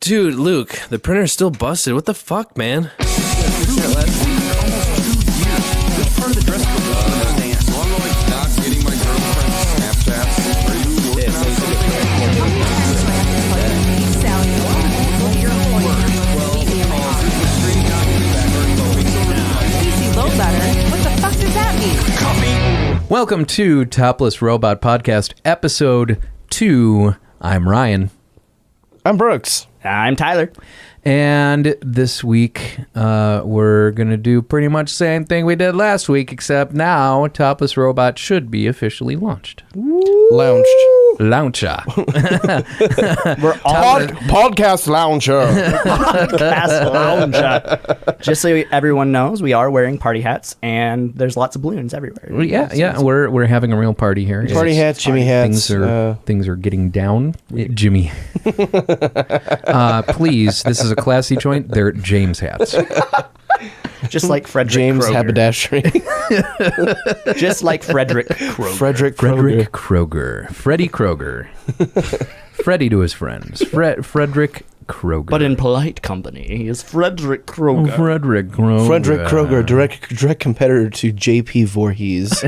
Dude, Luke, the printer's still busted. What the fuck, man? Welcome to Topless Robot Podcast, Episode 2. I'm Ryan. I'm Brooks. I'm Tyler. And this week, we're going to do pretty much the same thing we did last week, except now Topless Robot should be officially launched. Launched. Launcher. We're on Podcast Launcher. Podcast Launcher. Just so everyone knows, we are wearing party hats, and there's lots of balloons everywhere. Well, yeah, we're having a real party here. Party hats, Jimmy hats. Things are getting down. Jimmy. Please, this is a classy joint. They're James hats. Just like Frederick James Kroger. Haberdashery. Just like Frederick Kroger. Frederick Kroger. Freddy Kroger. Freddy to his friends. Frederick Kroger. But in polite company, he is Frederick Kroger. Frederick Kroger. Frederick Kroger, direct competitor to J.P. Voorhees.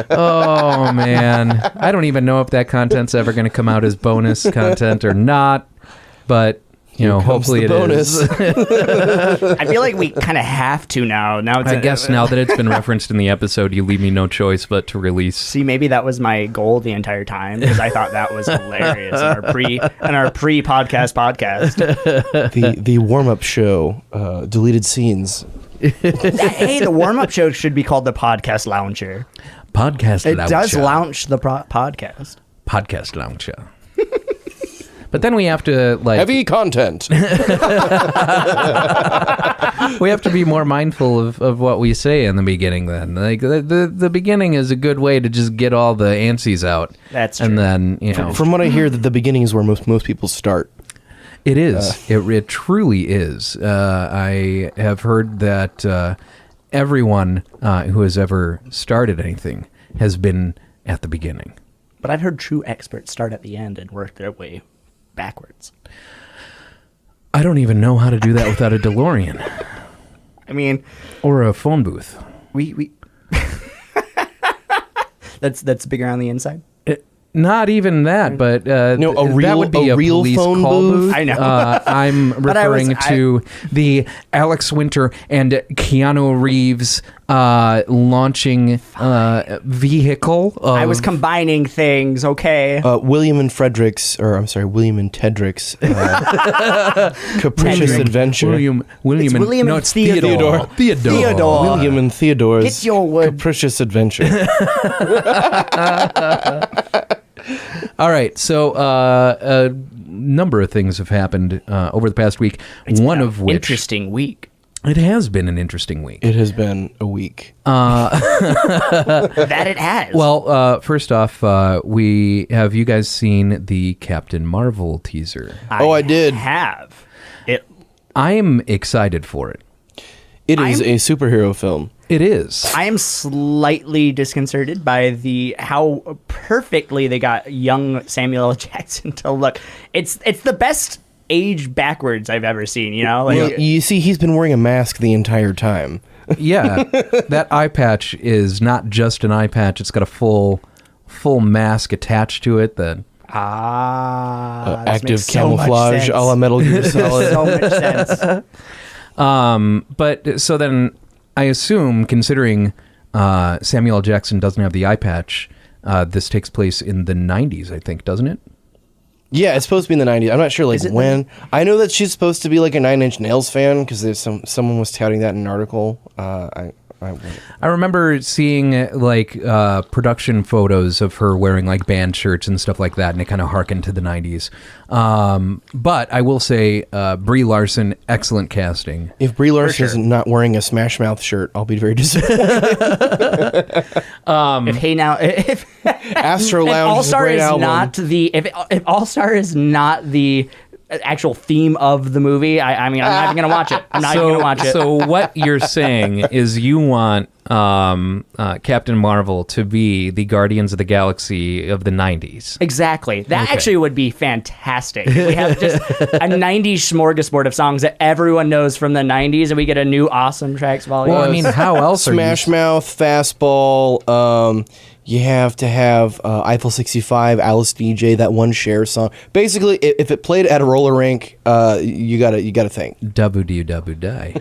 Oh, man. I don't even know if that content's ever going to come out as bonus content or not, but... You know, hopefully it is. I feel like we kind of have to now. I guess now that it's been referenced in the episode, you leave me no choice but to release. See, maybe that was my goal the entire time because I thought that was hilarious in our pre-podcast podcast. The warm-up show, deleted scenes. Hey, the warm-up show should be called the Podcast Launcher. Podcast It Launcher. does launch the podcast. Podcast Launcher. But then we have to heavy content. We have to be more mindful of what we say in the beginning. Then, like the beginning is a good way to just get all the antsies out. That's true. And then From what I hear, that the beginning is where most people start. It is. It truly is. I have heard that everyone who has ever started anything has been at the beginning. But I've heard true experts start at the end and work their way backwards. I don't even know how to do that without a DeLorean. I mean, or a phone booth. We that's bigger on the inside. Not even that, but a real, that would be a real police phone call booth. booth. I know. I'm referring to the Alex Winter and Keanu Reeves launching vehicle. I was combining things. Okay. William and Tedrick's Capricious Adventure. William and Theodore. William and Theodore's Get your wood. Capricious Adventure. All right, so a number of things have happened over the past week. One of which interesting week. It has been an interesting week. It has been a week. That it has. Well, first off, have you guys seen the Captain Marvel teaser? I did. Have it. I am excited for it. It is a superhero film. It is. I am slightly disconcerted by how perfectly they got young Samuel L. Jackson to look. It's the best age backwards I've ever seen. You know, Well, you see, he's been wearing a mask the entire time. Yeah, that eye patch is not just an eye patch. It's got a full mask attached to it. That active camouflage a la Metal Gear Solid. So much sense. But so then I assume, considering Samuel L. Jackson doesn't have the eye patch, this takes place in the 90s, I think, doesn't it? Yeah, it's supposed to be in the 90s. I'm not sure when. I know that she's supposed to be like a Nine Inch Nails fan because there's someone was touting that in an article. I remember seeing like production photos of her wearing like band shirts and stuff like that, and it kind of harkened to the 90s. But I will say, Brie Larson, excellent casting. If Brie Larson is not wearing a Smash Mouth shirt, I'll be very disappointed. if Astro Lounge All-Star is a great album. if All-Star is not the actual theme of the movie, I mean, I'm not even gonna watch it. I'm not even gonna watch it. So what you're saying is you want Captain Marvel to be the Guardians of the Galaxy of the 90s. Exactly. That actually would be fantastic. We have just a 90s smorgasbord of songs that everyone knows from the 90s, and we get a new awesome tracks volume. Well, I mean, how else Smash Mouth, Fastball. You have to have Eiffel 65, Alice DJ, that one Cher song. Basically, if it played at a roller rink, you gotta think. die.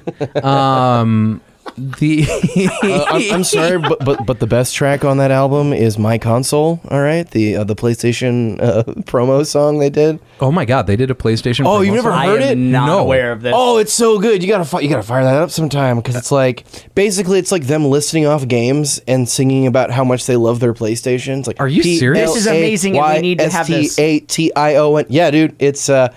I'm sorry, but the best track on that album is My Console. All right, the PlayStation promo song they did. Oh my God, they did a PlayStation. Oh, you've never heard I am it? not aware of this. Oh, it's so good. You gotta fire that up sometime because it's like basically it's like them listing off games and singing about how much they love their PlayStations. Like, are you serious? This is amazing, and we need to have this. PlayStation. Yeah, dude. It's so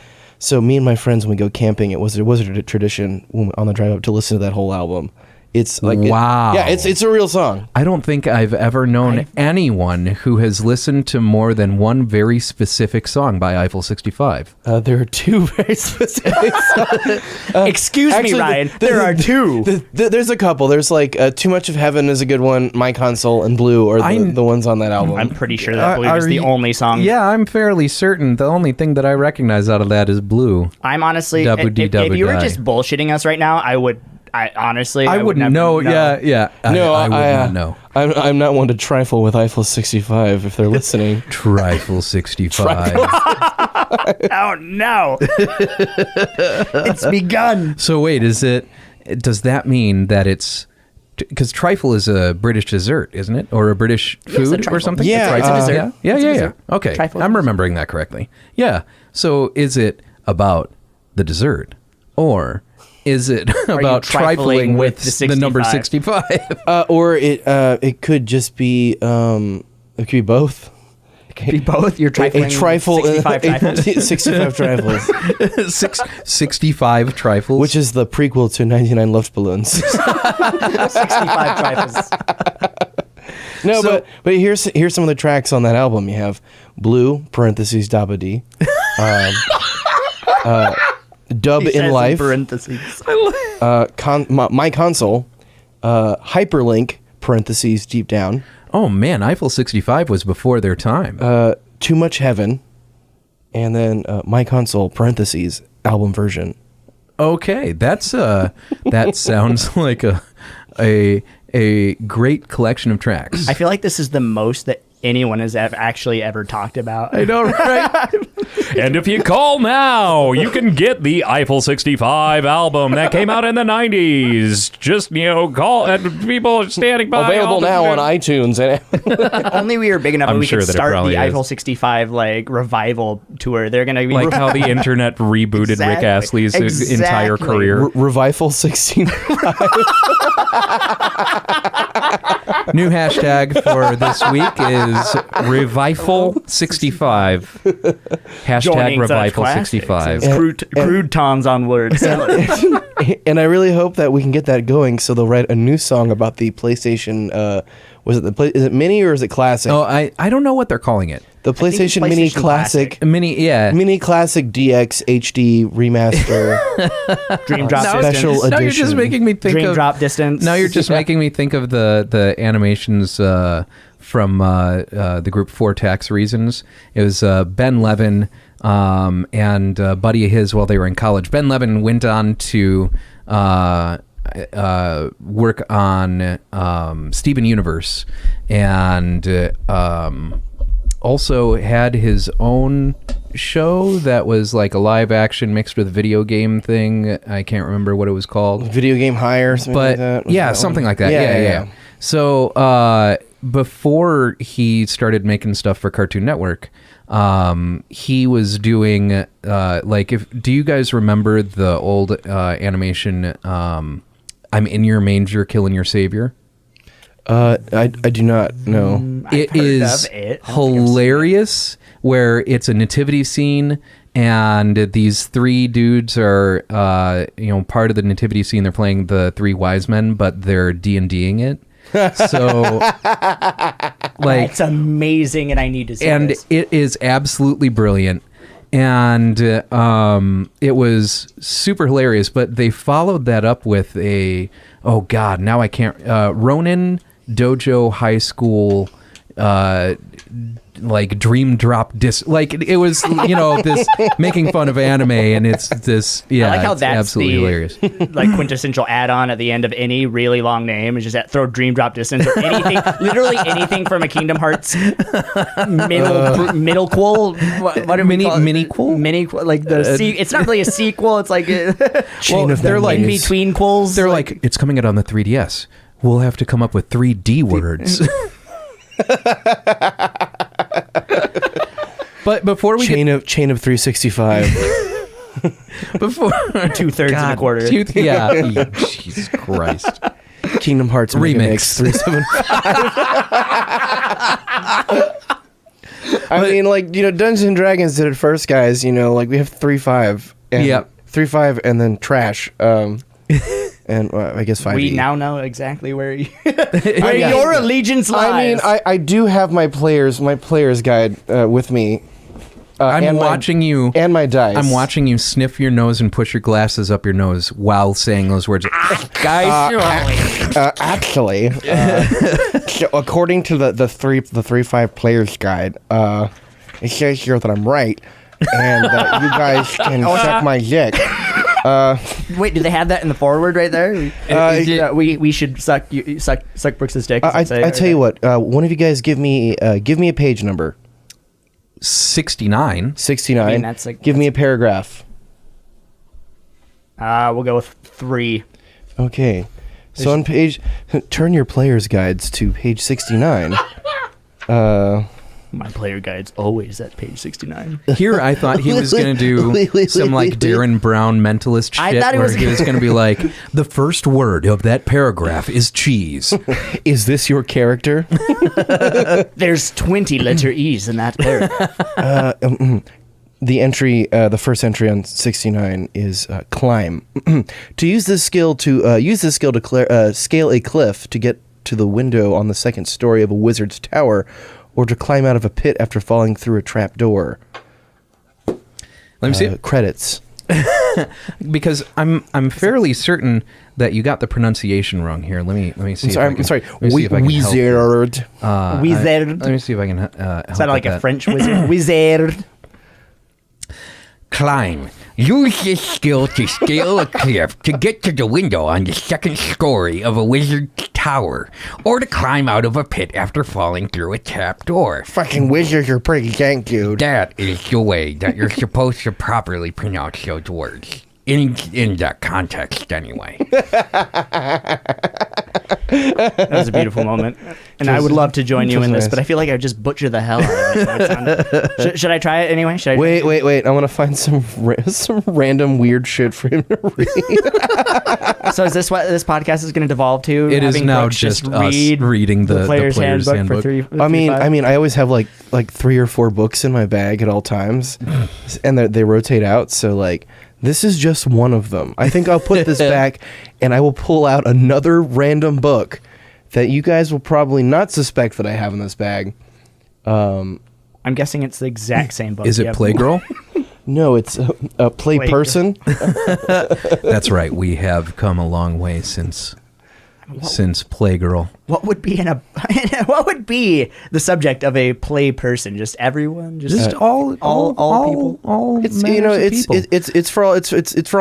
me and my friends when we go camping, it was a tradition on the drive up to listen to that whole album. It's like wow. It's a real song. I don't think I've ever known anyone who has listened to more than one very specific song by Eiffel 65. There are two very specific songs. Excuse me, Ryan. There are two. There's a couple. There's like Too Much of Heaven is a good one. My Console and Blue are the ones on that album. I'm pretty sure that Blue is the only song. Yeah, I'm fairly certain. The only thing that I recognize out of that is Blue. I'm honestly, if you were just bullshitting us right now, I wouldn't know. Yeah. No, I would not know. I'm not one to trifle with Eiffel 65 if they're listening. Trifle 65. Oh no! It's begun. So wait, does that mean that it's because trifle is a British dessert, isn't it, or a British food or something? Yeah, it's a dessert. Yeah. Okay, Trifle I'm remembering that correctly. Yeah. So is it about the dessert, or is it about trifling with the number 65? Or it could just be it could be both. It could be both. You're trifling. A trifle. 65 trifles. 65 trifles. 65 trifles, Which is the prequel to 99 Love Balloons. 65 trifles. No, but here's some of the tracks on that album. You have Blue (Dabba D), Dub in Life, parentheses. My Console, Hyperlink (Deep Down). Oh man, Eiffel 65 was before their time. Too Much Heaven, and then My Console (album version). Okay, that sounds like a great collection of tracks. I feel like this is the most that anyone has actually ever talked about. I know, right? And if you call now, you can get the Eiffel 65 album that came out in the 90s. Just, call people standing by. Available now on iTunes. Only we were big enough I'm and we sure could that it start probably the is. Eiffel 65 revival tour. They're going to be Like how the internet rebooted Rick Astley's entire career. Revival 65. New hashtag for this week is Revival65. Hashtag Revival65. Croutons on words. And I really hope that we can get that going so they'll write a new song about the PlayStation. Is it Mini or is it Classic? Oh, I don't know what they're calling it. The PlayStation Mini Classic. Mini Classic DX HD Remaster. Dream Drop Special Distance. Edition. Now you're just making me think Dream of Drop Distance. Now you're just making me think of the animations from the group For Tax Reasons. It was Ben Levin and a buddy of his while they were in college. Ben Levin went on to work on Steven Universe and also had his own show that was like a live action mixed with a video game thing. I can't remember what it was called. Video Game High or something like that? Yeah, something like that. Yeah. So before he started making stuff for Cartoon Network, he was doing do you guys remember the old animation I'm in your manger killing your savior? I do not know. It is hilarious where it's a nativity scene and these three dudes are part of the nativity scene. They're playing the three wise men, but they're D&Ding it. So it's amazing and I need to see and this. It is absolutely brilliant. and it was super hilarious. But they followed that up with oh god, now I can't. Ronin Dojo High School. Like dream drop like it was this making fun of anime, and it's this I like how it's that's absolutely hilarious. Like quintessential add-on at the end of any really long name is just throw dream drop distance or anything, literally anything from a Kingdom Hearts middle quel. What do we call it? Mini quel? Mini quel, like it's not really a sequel. It's like they're like in between quels. They're like it's coming out on the 3DS. We'll have to come up with 3 D words. But before we chain of 365. before 2/3 and a quarter. Jesus Christ. Kingdom Hearts Remix 375. I mean, like, Dungeons and Dragons did it first, guys. Like we have 3.5 and 3.5 and then trash. And I guess 5e. We now know exactly where your allegiance lies. I mean, I do have my player's guide with me. I'm watching you and my dice. I'm watching you sniff your nose and push your glasses up your nose while saying those words. Guys, actually, so according to the 3.5 player's guide, it says here that I'm right, and that you guys can suck my dick. Wait, do they have that in the forward right there? We should suck Brooks's dick. I tell you what. One of you guys give me a page number. 69. 69. I mean, give me a paragraph. We'll go with 3. Okay. So on page, turn your player's guides to page 69. My player guide's always at page 69. Here, I thought he was going to do some like Darren Brown mentalist shit where he was going to be like, the first word of that paragraph is cheese. Is this your character? There's 20 letter E's in that paragraph. The first entry on 69 is climb. To use this skill to scale a cliff to get to the window on the second story of a wizard's tower, or to climb out of a pit after falling through a trap door. Let me see it. Credits. Because I'm fairly certain that you got the pronunciation wrong here. Let me see. I'm sorry. Wizard. Wizard. Let me see if I can. Is that like a French wizard? Wizard. Climb. Use this skill to scale a cliff to get to the window on the second story of a wizard's tower, or to climb out of a pit after falling through a trap door. Fucking wizards are pretty dank, dude. That is the way that you're supposed to properly pronounce those words. In that context, anyway. That was a beautiful moment. And I would love to join you in this, but I feel like I would just butcher the hell out of it. Should I try it anyway? Wait. I want to find some random weird shit for him to read. So is this what this podcast is going to devolve to? It is now just us reading the player's handbook. I mean, I always have like 3 or 4 books in my bag at all times, and they rotate out. So like, this is just one of them. I think I'll put this back, and I will pull out another random book that you guys will probably not suspect that I have in this bag. I'm guessing it's the exact same book. Is it Playgirl? No, it's a play person. That's right. We have come a long way since Playgirl. What would be what would be the subject of a play person? Just everyone, just all people. All it's people. It's for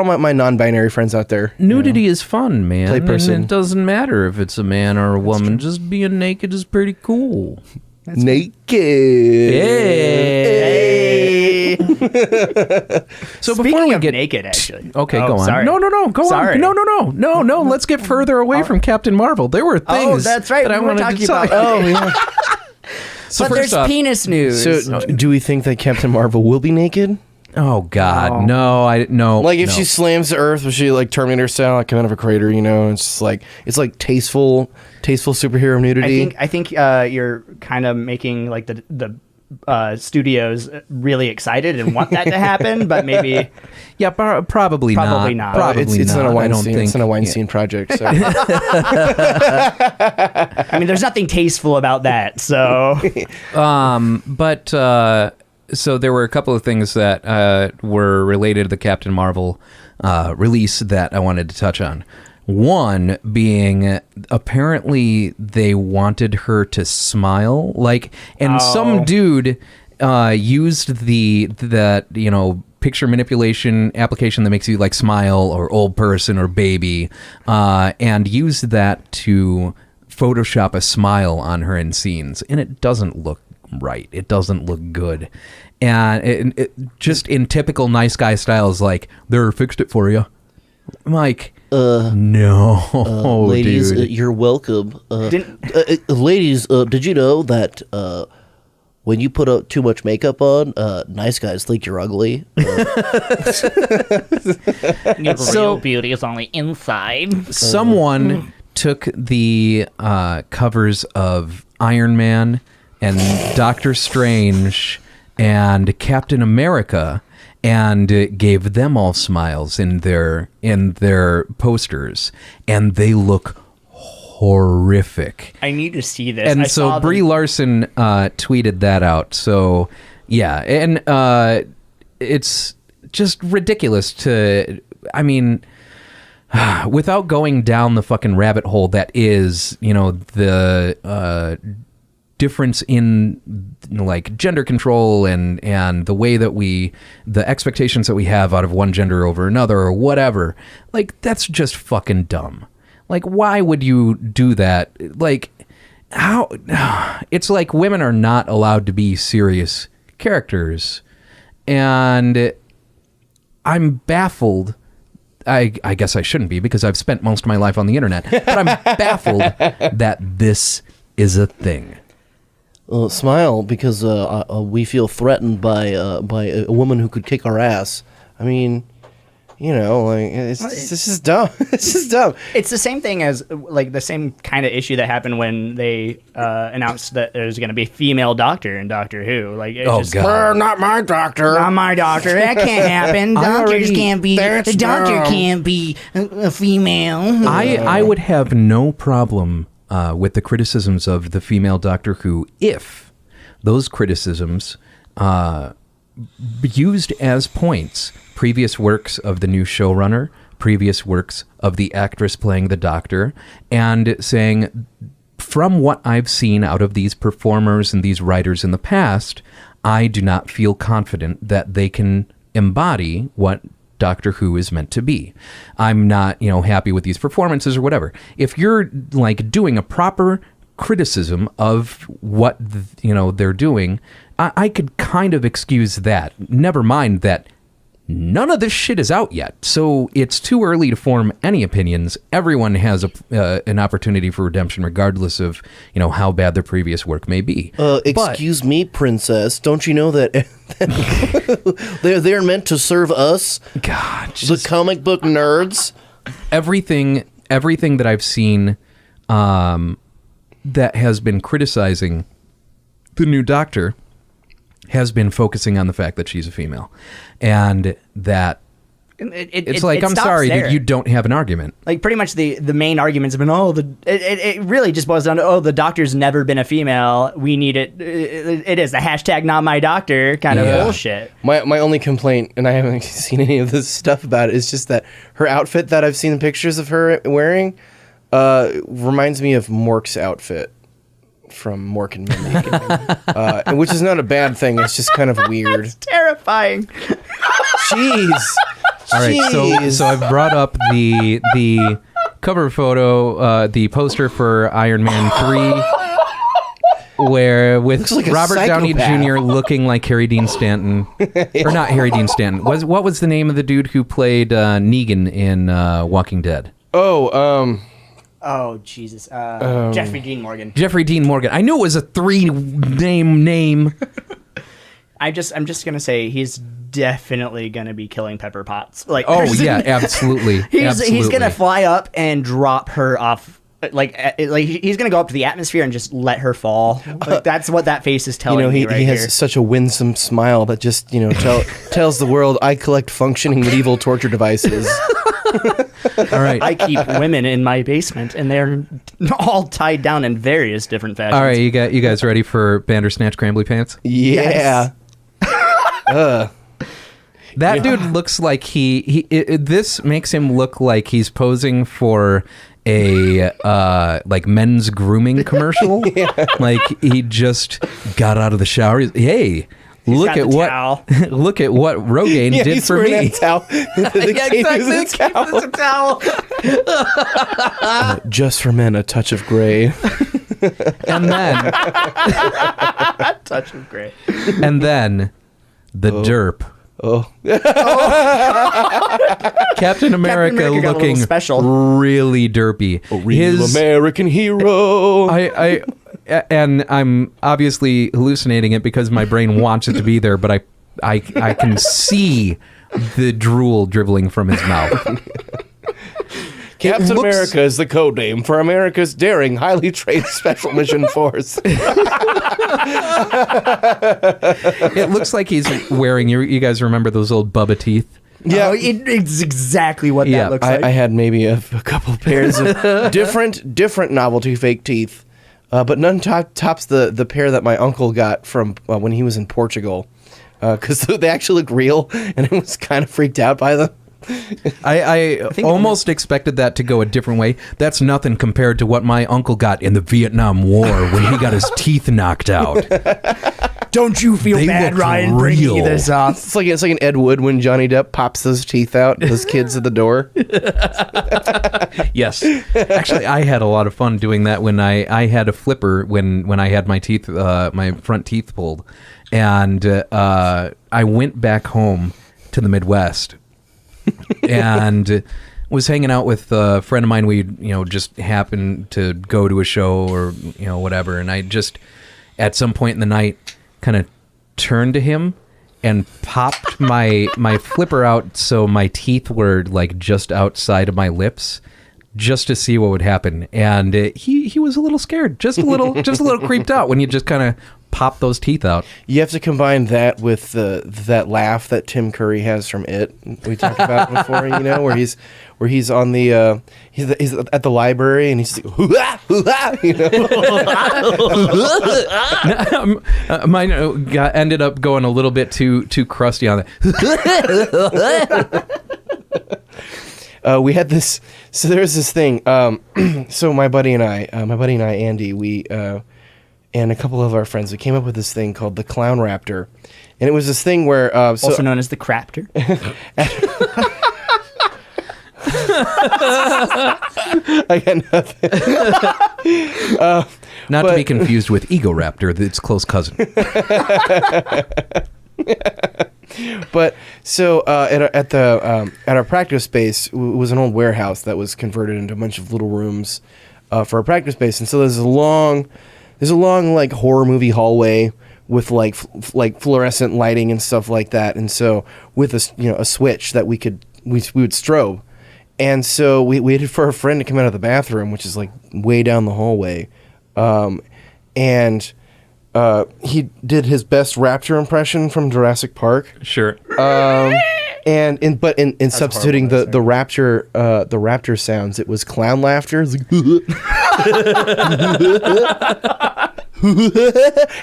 all my non-binary friends out there. Nudity is fun, man. Play person. And it doesn't matter if it's a man or a woman. Just being naked is pretty cool. Naked. Hey. So Speaking before we of get naked, actually. Okay, go on. Sorry. No, go Sorry. on. No. Let's get further away from Captain Marvel. There were things. Oh, that's right. That I we were wanted talking to talk about. Oh, yeah. So but first there's off, penis news. So, do we think that Captain Marvel will be naked? Oh God, Oh. no. Like if no. she slams the earth, was she like Terminator style, like coming out of a crater? It's just like tasteful superhero nudity. I think you're kind of making like the studios really excited and want that to happen, but maybe probably not. Probably not. Probably it's not. not a Weinstein. I don't think It's not a Weinstein project. So. I mean, there's nothing tasteful about that. So, But So there were a couple of things that were related to the Captain Marvel release that I wanted to touch on. One being apparently they wanted her to smile, and some dude used that picture manipulation application that makes you smile or old person or baby, and used that to Photoshop a smile on her in scenes, and it doesn't look right. It doesn't look good, and it just in typical nice guy style is they're fixed it for you. I'm like, no, ladies, dude. You're welcome. Ladies, did you know that when you put too much makeup on, nice guys think you're ugly? Your real beauty is on the inside. Someone took the covers of Iron Man and Doctor Strange and Captain America and gave them all smiles in their posters, and they look horrific. I need to see this. And so Brie Larson tweeted that out. So yeah, and it's just ridiculous to, without going down the fucking rabbit hole that is, the difference in gender control and the way that the expectations that we have out of one gender over another or whatever, that's just fucking dumb. Why would you do that? How? It's women are not allowed to be serious characters, and I'm baffled. I guess I shouldn't be because I've spent most of my life on the internet, but I'm baffled that this is a thing. Smile because we feel threatened by a woman who could kick our ass. This is dumb. This is dumb. It's the same thing as the same kind of issue that happened when they announced that there's going to be a female doctor in Doctor Who. God. Not my doctor. Not my doctor. That can't happen. Doctors can't be. The doctor can't be a female. I would have no problem with the criticisms of the female Doctor Who if those criticisms used as points previous works of the new showrunner, previous works of the actress playing the Doctor, and saying, from what I've seen out of these performers and these writers in the past, I do not feel confident that they can embody what Doctor Who is meant to be. I'm not, happy with these performances or whatever. If you're doing a proper criticism of what they're doing, I could kind of excuse that. Never mind that none of this shit is out yet, so it's too early to form any opinions. Everyone has an opportunity for redemption, regardless of how bad their previous work may be. Excuse me, princess. Don't you know that they're meant to serve us, God, the comic book nerds? Everything that I've seen that has been criticizing the new Doctor has been focusing on the fact that she's a female, and that it's I'm sorry that you don't have an argument. Pretty much the main arguments have been, it really just boils down to, the doctor's never been a female. We need it. It is the hashtag not my doctor kind of bullshit. My only complaint, and I haven't seen any of this stuff about it, is just that her outfit that I've seen pictures of her wearing reminds me of Mork's outfit from Mork and Mindy, which is not a bad thing. It's just kind of weird. It's terrifying. Jeez. All right, so I've brought up the cover photo, the poster for Iron Man 3, where with like Robert Downey Jr. looking like Harry Dean Stanton, or not Harry Dean Stanton. What was the name of the dude who played Negan in Walking Dead? Oh, Jesus. Jeffrey Dean Morgan. Jeffrey Dean Morgan. I knew it was a name. I'm just going to say he's definitely going to be killing Pepper Potts. Absolutely. He's going to fly up and drop her off. He's going to go up to the atmosphere and just let her fall. That's what that face is telling me right he here. has such a winsome smile that just, tells the world I collect functioning medieval torture devices. All right. I keep women in my basement, and they're all tied down in various different fashions. All right, you guys ready for Bandersnatch Crambly Pants? Yeah. Yes. That dude looks like this makes him look like he's posing for a like men's grooming commercial. Like he just got out of the shower. Hey, look at what look at what Rogaine did for me. Just for men, a touch of gray. And then touch of gray. And then the derp. Oh. Captain America looking special. really derpy. A real American hero. And I'm obviously hallucinating it because my brain wants it to be there, but I can see the drool dribbling from his mouth. Captain America is the code name for America's daring, highly trained special mission force. It looks like he's wearing, you guys remember those old Bubba teeth? Yeah, it's exactly what that looks like. I had maybe a couple pairs of different novelty fake teeth, but none tops the pair that my uncle got from when he was in Portugal, because they actually look real, and I was kind of freaked out by them. I almost expected that to go a different way. That's nothing compared to what my uncle got in the Vietnam War when he got his teeth knocked out. Don't you feel bad, Ryan, bringing this up? It's like an Ed Wood when Johnny Depp pops those teeth out, those kids at the door. Yes. Actually, I had a lot of fun doing that when I had a flipper when I had my teeth, my front teeth pulled. And I went back home to the Midwest and was hanging out with a friend of mine. We, just happened to go to a show or, whatever. And I just, at some point in the night, kind of turned to him and popped my flipper out so my teeth were like just outside of my lips, just to see what would happen. And he was a little scared, just a little creeped out when you just kind of pop those teeth out. You have to combine that with that laugh that Tim Curry has from It. We talked about before, where he's on the he's at the library and he's like, hoo-ah, hoo-ah, Mine ended up going a little bit too crusty on that. We had this. So there's this thing. So my buddy and I, Andy, we and a couple of our friends, we came up with this thing called the Clown Raptor, and it was this thing where also known as the Craptor. I got nothing. Not to be confused with Ego Raptor, its close cousin. But so at our practice space, it was an old warehouse that was converted into a bunch of little rooms for our practice space, and so there's a long like horror movie hallway with like fluorescent lighting and stuff like that, and so with a switch that we would strobe, and so we waited for a friend to come out of the bathroom, which is like way down the hallway, and he did his best raptor impression from Jurassic Park. Sure. And in substituting the raptor sounds, it was clown laughter. It was like,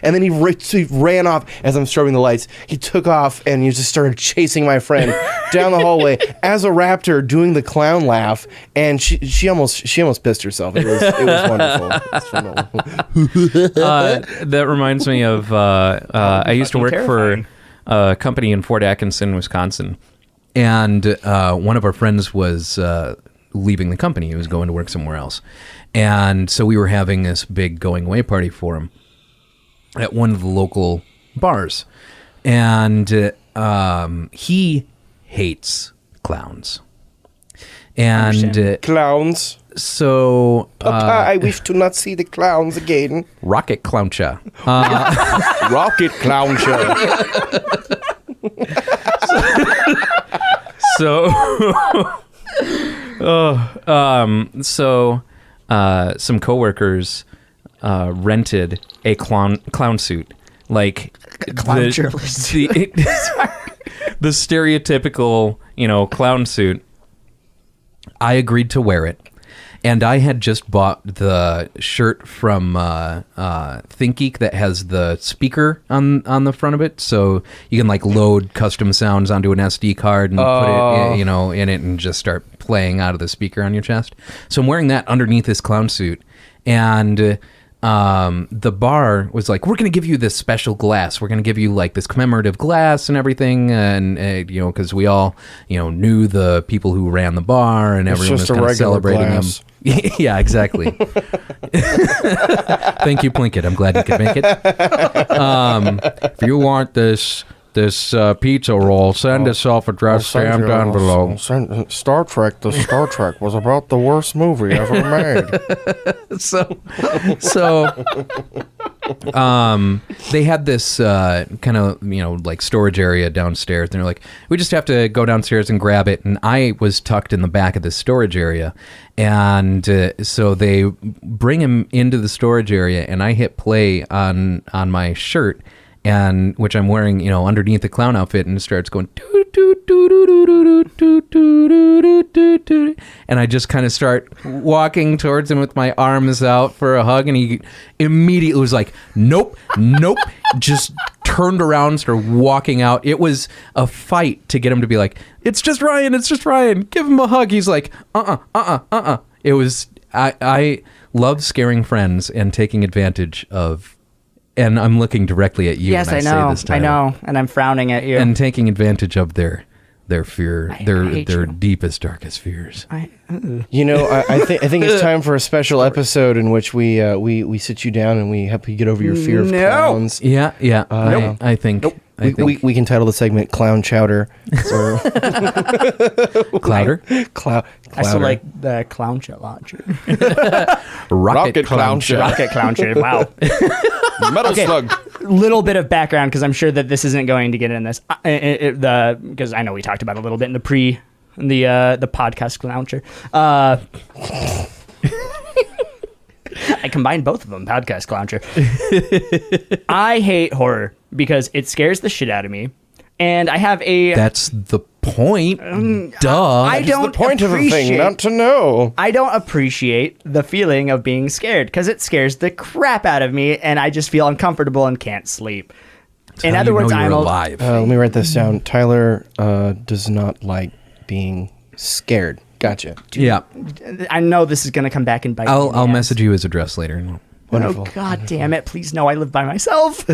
and then he ran off as I'm strobing the lights. He took off and he just started chasing my friend down the hallway as a raptor doing the clown laugh, and she almost pissed herself. It was wonderful. That reminds me of I used to work for a company in Fort Atkinson, Wisconsin, and one of our friends was leaving the company. He was going to work somewhere else. And so we were having this big going away party for him at one of the local bars. And he hates clowns. And Clowns. So Papa, I wish to not see the clowns again. Rocket Clowncha. Rocket Clowncha. So some coworkers rented a clown suit, like the stereotypical, clown suit. I agreed to wear it, And I had just bought the shirt from ThinkGeek that has the speaker on the front of it, so you can like load custom sounds onto an SD card and put it, in it and just start playing out of the speaker on your chest. So I'm wearing that underneath this clown suit, and the bar was like, we're going to give you this special glass. We're going to give you like this commemorative glass and everything. And, because we all, knew the people who ran the bar and everyone was kind of celebrating glass. them. Yeah, exactly. Thank you, Plinkett. I'm glad you could make it. If you want this pizza roll, send a self-addressed stamped envelope. Star Trek. The Star Trek was about the worst movie ever made. They had this kind of like storage area downstairs, and they're like, we just have to go downstairs and grab it. And I was tucked in the back of the storage area, and so they bring him into the storage area, and I hit play on my shirt, and which I'm wearing, underneath the clown outfit, and it starts going and I just kind of start walking towards him with my arms out for a hug, and he immediately was like, nope, just turned around, started walking out. It was a fight to get him to be like, it's just Ryan, give him a hug. He's like, It was, I love scaring friends and taking advantage of. And I'm looking directly at you. Yes, when I know. Say this title. I know, and I'm frowning at you. And taking advantage of their fear, hate their you. deepest, darkest fears. I think it's time for a special episode in which we sit you down and we help you get over your fear of clowns. Yeah. I think. Nope. We can title the segment "Clown Chowder." So Clouder. I still like the clown shit launcher. Rocket clown shit. Rocket clown shit. Wow. Metal Slug. Little bit of background, because I'm sure that this isn't going to get in this. Because I know we talked about it a little bit in the podcast clowncher. I combined both of them, podcast clowncher. I hate horror because it scares the shit out of me, and I have a. That's the point. Duh. I don't the point of a thing, appreciate- not to know. I don't appreciate the feeling of being scared because it scares the crap out of me, and I just feel uncomfortable and can't sleep. In other words, I'm alive. Let me write this down. Tyler does not like being scared. Gotcha. Yeah. I know this is going to come back and bite me in the I'll ass. message you his address later. Wonderful. Oh, God damn it. Please, no, I live by myself.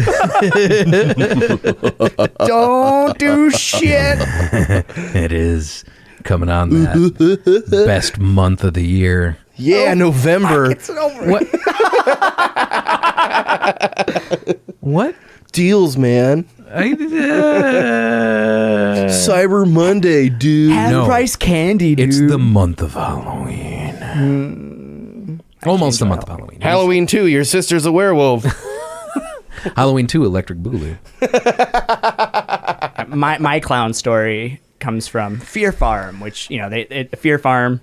Don't do shit. It is coming on that best month of the year. Yeah, November. It's over. What? What? Deals, man. Cyber Monday, dude. Half No. price candy, dude. It's the month of Halloween. Almost the month of Halloween. Halloween 2, your sister's a werewolf. Halloween 2, Electric Boogaloo. My clown story comes from Fear Farm, which, Fear Farm,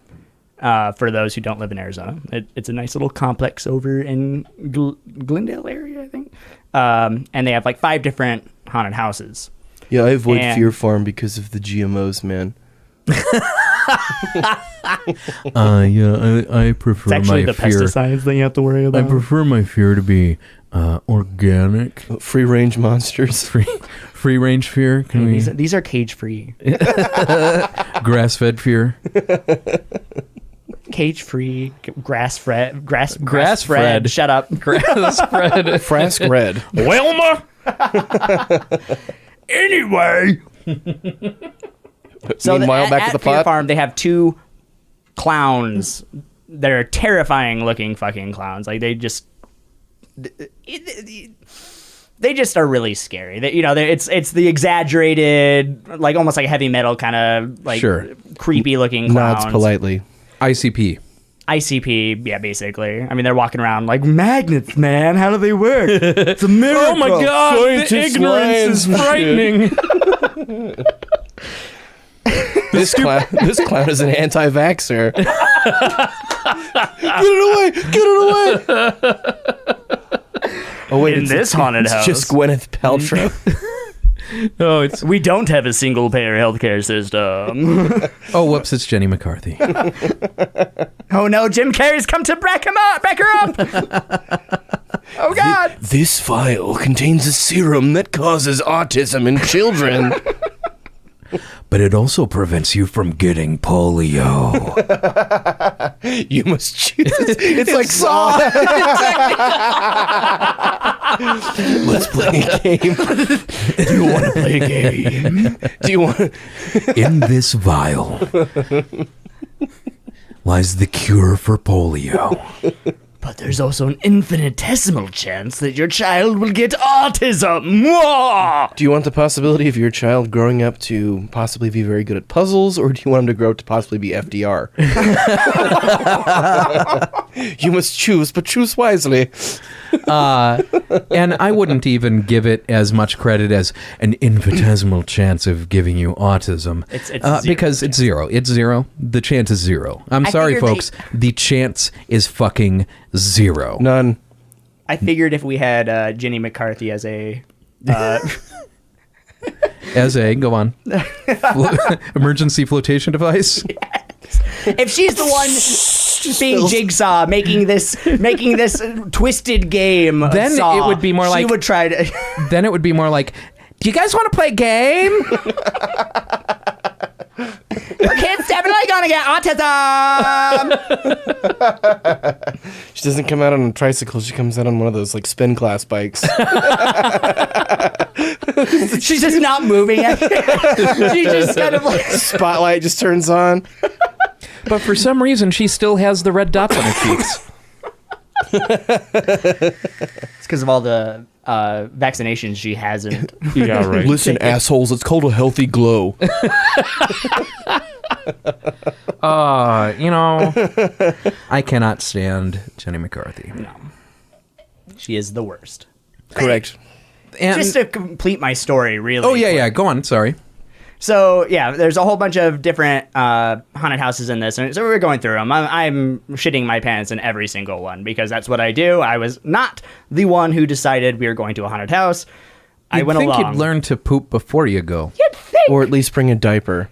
for those who don't live in Arizona, it's a nice little complex over in Glendale area, I think. And they have like 5 different haunted houses. Yeah, I avoid And- Fear Farm because of the GMOs, man. I prefer It's actually my the fear. pesticides that you have to worry I about. prefer my fear to be organic, Free range monsters. free range fear. Can we These are cage free. grass fed fear? Cage free, grass fed. fed. Shut up. Grass fed. Frask Red. Wilma. Anyway. Meanwhile, back at at the Fear pot. Farm, they have 2 clowns that are terrifying looking fucking clowns. Like they just are really scary. It's the exaggerated, like almost like heavy metal kind of like Sure. creepy looking clowns. Nods politely. ICP. ICP, yeah, basically. I mean, they're walking around like magnets, man. How do they work? It's a miracle. Oh my God! Scientist The ignorance is lines. frightening. This clown is an anti-vaxxer. Get it away! Oh wait, In this haunted it's house. just Gwyneth Paltrow. Oh, it's We don't have a single payer healthcare system. oh, whoops! It's Jenny McCarthy. Oh no, Jim Carrey's come to back her up. Oh God. This vial contains a serum that causes autism in children. But it also prevents you from getting polio. You must choose. It's like Saw. Let's play a game. Do you want to play a game? Do you want? In this vial lies the cure for polio. But there's also an infinitesimal chance that your child will get autism. Mwah! Do you want the possibility of your child growing up to possibly be very good at puzzles, or do you want him to grow up to possibly be FDR? You must choose, but choose wisely. And I wouldn't even give it as much credit as an infinitesimal chance of giving you autism. It's because it's zero. It's zero. The chance is zero. I'm sorry, figured folks. The chance is fucking zero. None. I figured if we had Jenny McCarthy as a Go on. Emergency flotation device. if she's the one being Jigsaw, making this twisted game, Then Saw, it would be more she like- would try to. Then it would be more like, do you guys want to play a game? Your kid's definitely gonna get autism. She doesn't come out on a tricycle. She comes out on one of those like spin class bikes. She's just not moving. She's just kind of like. Spotlight just turns on. But for some reason, she still has the red dots on her cheeks. It's because of all the vaccinations she hasn't. Yeah, right. Listen, assholes, it's called a healthy glow. I cannot stand Jenny McCarthy. No. She is the worst. Correct. And, Just to complete my story, really. oh, yeah. Go on. Sorry. So, yeah, there's a whole bunch of different haunted houses in this. And so we're going through them. I'm shitting my pants in every single one because that's what I do. I was not the one who decided we were going to a haunted house. I went think along. you'd learn to poop before you go. You'd think. Or at least bring a diaper.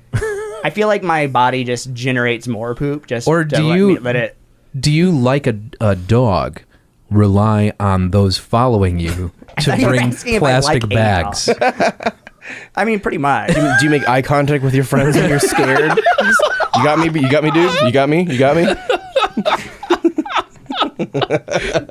I feel like my body just generates more poop. Just Or to do let you- me let it. Do you, like a dog, rely on those following you to thought you were bring asking if I plastic like a bags? I mean, pretty much. Do you make eye contact with your friends when you're scared? You got me, dude. You got me.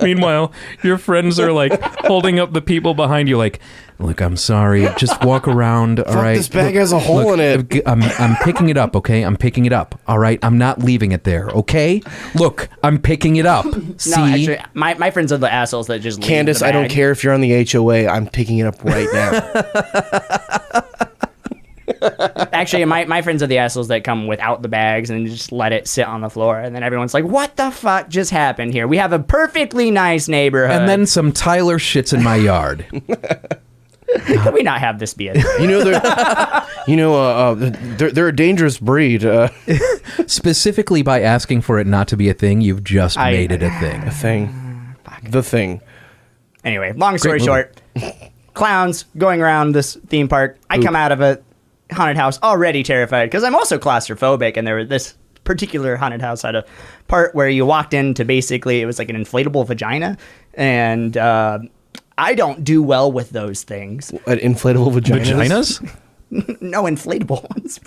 Meanwhile, your friends are like holding up the people behind you like, look, I'm sorry. Just walk around, all right? This bag has a hole in it. I'm picking it up, okay? I'm picking it up, all right? I'm not leaving it there, okay? Look, I'm picking it up. See? No, actually, my friends are the assholes that just leave Candace, the I don't bag. care if you're on the HOA. I'm picking it up right now. Actually, my friends are the assholes that come without the bags and just let it sit on the floor. And then everyone's like, what the fuck just happened here? We have a perfectly nice neighborhood. And then some Tyler shits in my yard. Could we not have this be a They're a dangerous breed. Specifically by asking for it not to be a thing, you've just made it a thing. The thing. Anyway, long story movie. short, clowns going around this theme park. I come out of a haunted house already terrified because I'm also claustrophobic, and this particular haunted house had a part where you walked into basically it was like an inflatable vagina, and I don't do well with those things. An inflatable vaginas? No inflatable ones.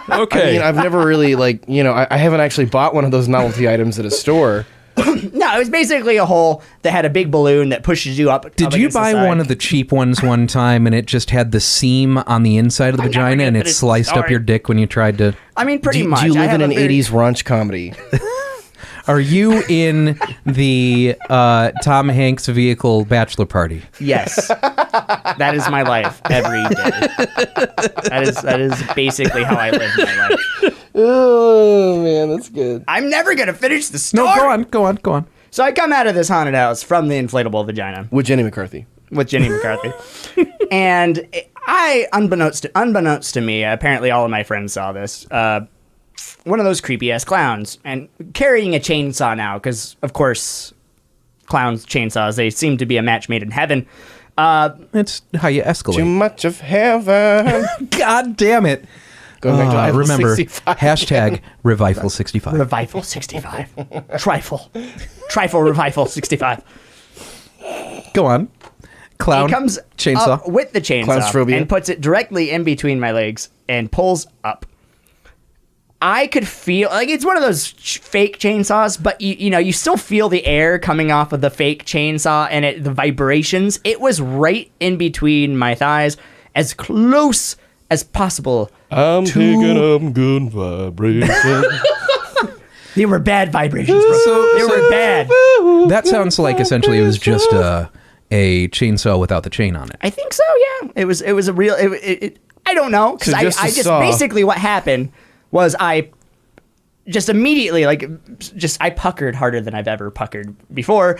Okay. I mean, I've never really I haven't actually bought one of those novelty items at a store. No, it was basically a hole that had a big balloon that pushes you up. Did you buy one of the cheap ones one time and it just had the seam on the inside of the vagina and it sliced up your dick when you tried to... I mean, pretty much. Do you I live have in a an 80s raunch comedy? Are you in the Tom Hanks vehicle bachelor party? Yes. That is my life every day. That is basically how I live my life. Oh, man, that's good. I'm never going to finish the story. No, go on. So I come out of this haunted house from the inflatable vagina With Jenny McCarthy. with Jenny McCarthy. And unbeknownst to me, apparently all of my friends saw this, one of those creepy ass clowns and carrying a chainsaw now, because of course clowns, chainsaws, they seem to be a match made in heaven. It's how you escalate. Too much of heaven. God damn it. Going back to Revival remember, 65. hashtag Revival 65. Revival 65. Trifle Revival 65. Go on. Clown He comes chainsaw. up with the chainsaw Clownsphobia. and puts it directly in between my legs and pulls up. I could feel like it's one of those fake chainsaws, but you still feel the air coming off of the fake chainsaw and the vibrations. It was right in between my thighs, as close as possible. I'm picking up good vibrations. They were bad vibrations, bro. They were bad. That sounds like essentially it was just a chainsaw without the chain on it. I think so. Yeah, it was a real. I don't know because So I just a just saw. basically what happened was I just immediately I puckered harder than I've ever puckered before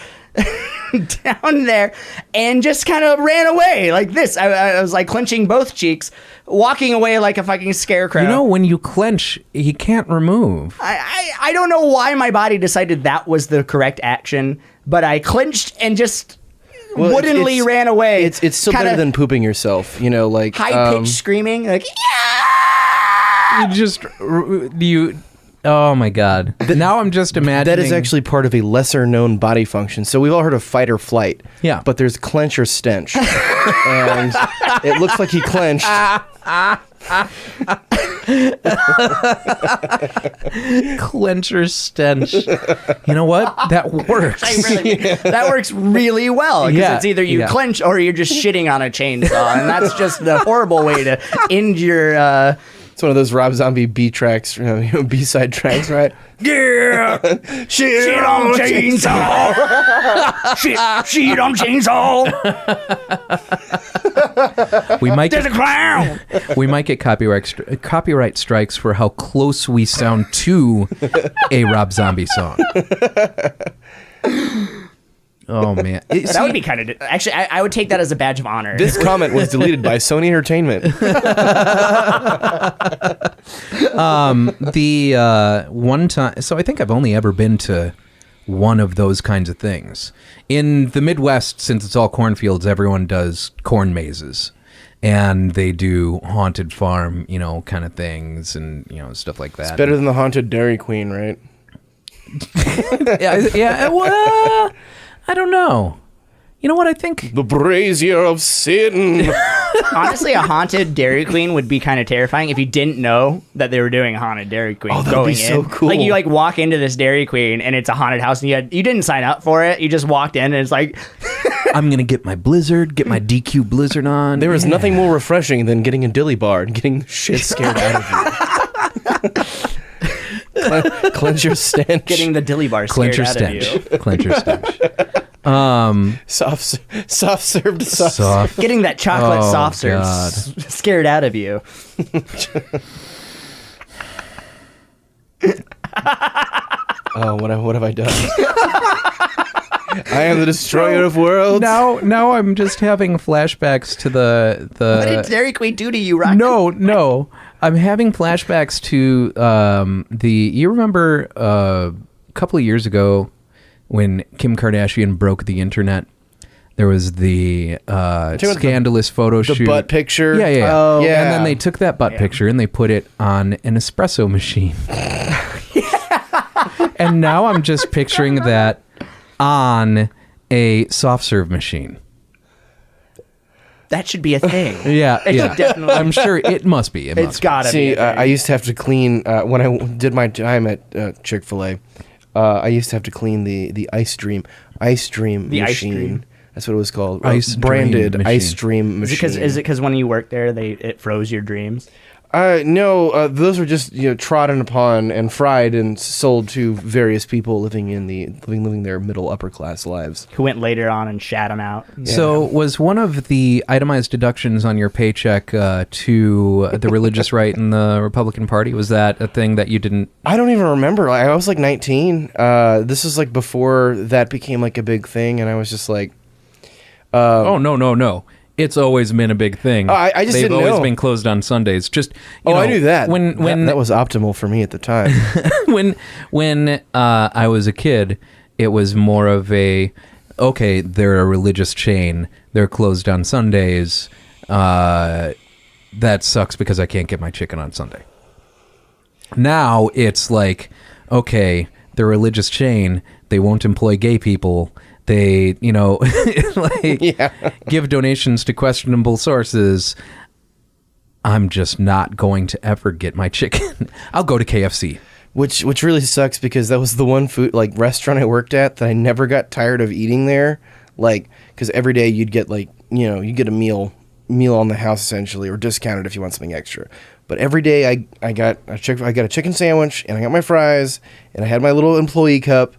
down there and just kind of ran away like this. I was like clenching both cheeks, walking away like a fucking scarecrow. You know, when you clench, you can't remove. I don't know why my body decided that was the correct action, but I clenched and just woodenly ran away. It's still Kinda better than pooping yourself. You know, like high pitched screaming like Oh my god. Now I'm just imagining. that is actually part of a lesser known body function. So we've all heard of fight or flight. Yeah. But there's clench or stench. And it looks like he clenched. clencher stench. You know what? That works. That works really well because Yeah, it's either you yeah. clench or you're just shitting on a chainsaw, and that's just the horrible way to end your. It's one of those Rob Zombie B tracks, B-side tracks, right? Yeah, shit on chainsaw. shit on chainsaw. We might There's a get, clown. we might get copyright strikes for how close we sound to a Rob Zombie song. Oh man. That would be kind of actually. I would take that as a badge of honor. This comment was deleted by Sony Entertainment. The one time, so I think I've only ever been to one of those kinds of things. In the Midwest, since it's all cornfields, everyone does corn mazes. And they do haunted farm, kind of things and, stuff like that. Better than the haunted Dairy Queen, right? yeah, well, I don't know. You know what I think? The brazier of sin. Honestly, a haunted Dairy Queen would be kind of terrifying if you didn't know that they were doing a haunted Dairy Queen. Oh, that'd going be so in. cool. Like you walk into this Dairy Queen and it's a haunted house, and you didn't sign up for it. You just walked in and it's like, I'm gonna get my Blizzard, get my DQ Blizzard on. There is nothing more refreshing than getting a dilly bar and getting shit scared out of you. Clench your stench. getting the dilly bar scared Clencher out stench. of you. Clencher stench. Soft served sauce. Soft. Getting that chocolate Oh, soft serve God. scared out of you. Oh, what have I done? I am the destroyer of worlds. Now I'm just having flashbacks to What did Dairy Queen do to you, Rock? No. I'm having flashbacks to you remember a couple of years ago when Kim Kardashian broke the internet? There was the scandalous photo The shoot. butt picture. Yeah. Oh, yeah. And then they took that butt picture and they put it on an espresso machine. And now I'm just picturing that on a soft serve machine. That should be a thing. Yeah. Definitely. I'm sure it must be. It's gotta See, be. I used to have to clean when I did my time at Chick-fil-A. I used to have to clean the ice stream machine. Ice stream. That's what it was called. Ice branded stream ice machine. stream machine. Is it because when you worked there, it froze your dreams? No, those were just trodden upon and fried and sold to various people living their middle upper class lives. Who went later on and shat them out? So was one of the itemized deductions on your paycheck to the religious right in the Republican Party? Was that a thing that you didn't? I don't even remember. I was like 19. This is like before that became like a big thing, and I was just like, Oh no. It's always been a big thing. I just They've didn't always know. been closed on Sundays. Just you know, I knew that. When that was optimal for me at the time. when I was a kid, it was more of a okay, they're a religious chain, They're closed on Sundays. That sucks because I can't get my chicken on Sunday. Now it's like, okay, they're a religious chain. They won't employ gay people. They, give donations to questionable sources. I'm just not going to ever get my chicken. I'll go to KFC. Which really sucks because that was the one food restaurant I worked at that I never got tired of eating there. Because every day you'd get you get a meal on the house essentially, or discounted if you want something extra. But every day I got a chicken sandwich and I got my fries and I had my little employee cup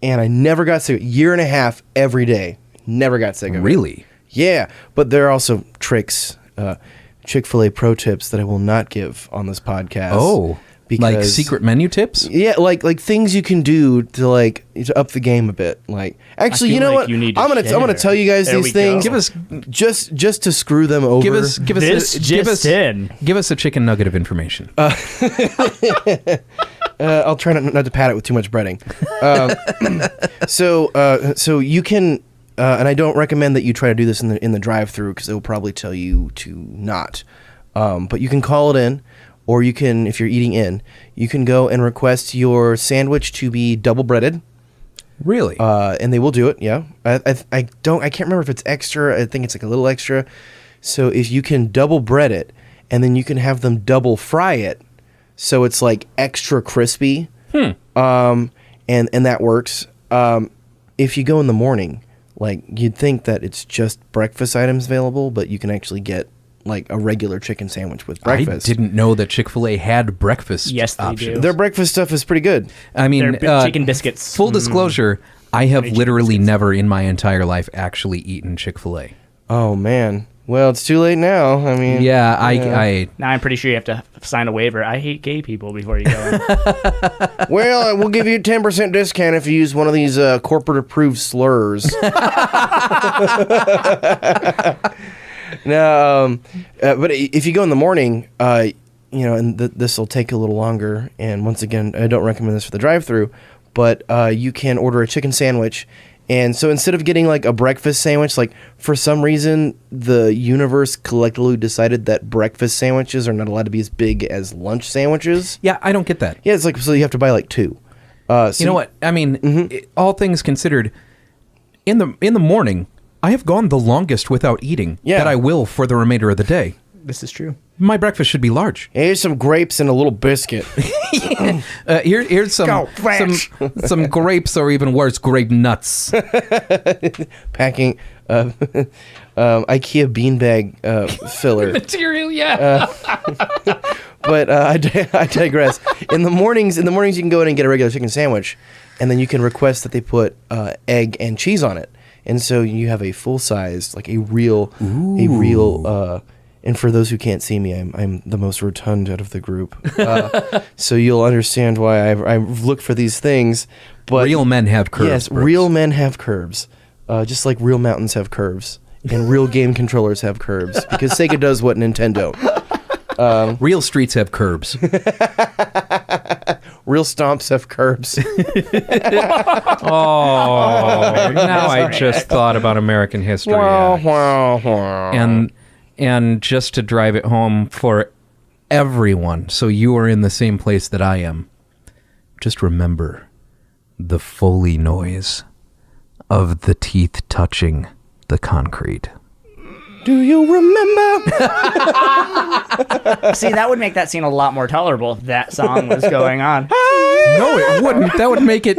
and I never got sick. 1.5 years every day, never got sick of it. Really? Yeah, but there are also tricks, Chick-fil-A pro tips that I will not give on this podcast. Oh. Like secret menu tips? Yeah, like things you can do to up the game a bit. Actually, you know what? I'm gonna tell you guys these things. Give us just to screw them over. Give us a chicken nugget of information. I'll try not to pat it with too much breading. So you can, and I don't recommend that you try to do this in the drive-through because it will probably tell you to not. But you can call it in. Or you can, if you're eating in, you can go and request your sandwich to be double breaded. Really? And they will do it. Yeah. I can't remember if it's extra. I think it's a little extra. So if you can double bread it, and then you can have them double fry it, so it's extra crispy. And that works. If you go in the morning, you'd think that it's just breakfast items available, but you can actually get a regular chicken sandwich with breakfast. I didn't know that Chick-fil-A had breakfast options. Do. Their breakfast stuff is pretty good. I mean, chicken biscuits. Full disclosure, I have literally never in my entire life actually eaten Chick-fil-A. Oh, man. Well, it's too late now. I mean... Yeah, I now I'm pretty sure you have to sign a waiver. I hate gay people before you go in. Well, we'll give you a 10% discount if you use one of these corporate-approved slurs. No, but if you go in the morning, and this will take a little longer. And once again, I don't recommend this for the drive-through, but you can order a chicken sandwich. And so instead of getting a breakfast sandwich, for some reason, the universe collectively decided that breakfast sandwiches are not allowed to be as big as lunch sandwiches. Yeah, I don't get that. Yeah, it's so you have to buy 2. So you know what? I mean, all things considered, in the morning, I have gone the longest without eating that I will for the remainder of the day. This is true. My breakfast should be large. Here's some grapes and a little biscuit. Here's some grapes, or even worse, grape nuts. Packing IKEA beanbag filler. Material, yeah. But I digress. In the mornings, you can go in and get a regular chicken sandwich, and then you can request that they put egg and cheese on it. And so you have a full-size, a real, and for those who can't see me, I'm the most rotund out of the group. So you'll understand why I've looked for these things. But real men have curves. Yes, Brooks. real men have curves. Just like real mountains have curves. And real game controllers have curves. Because Sega does what Nintendo. Real streets have curbs. Real stomps have curbs. Now I just thought about American history. And just to drive it home for everyone, so you are in the same place that I am, just remember the Foley noise of the teeth touching the concrete. Do you remember? See, that would make that scene a lot more tolerable if that song was going on. No, it wouldn't. That would make it.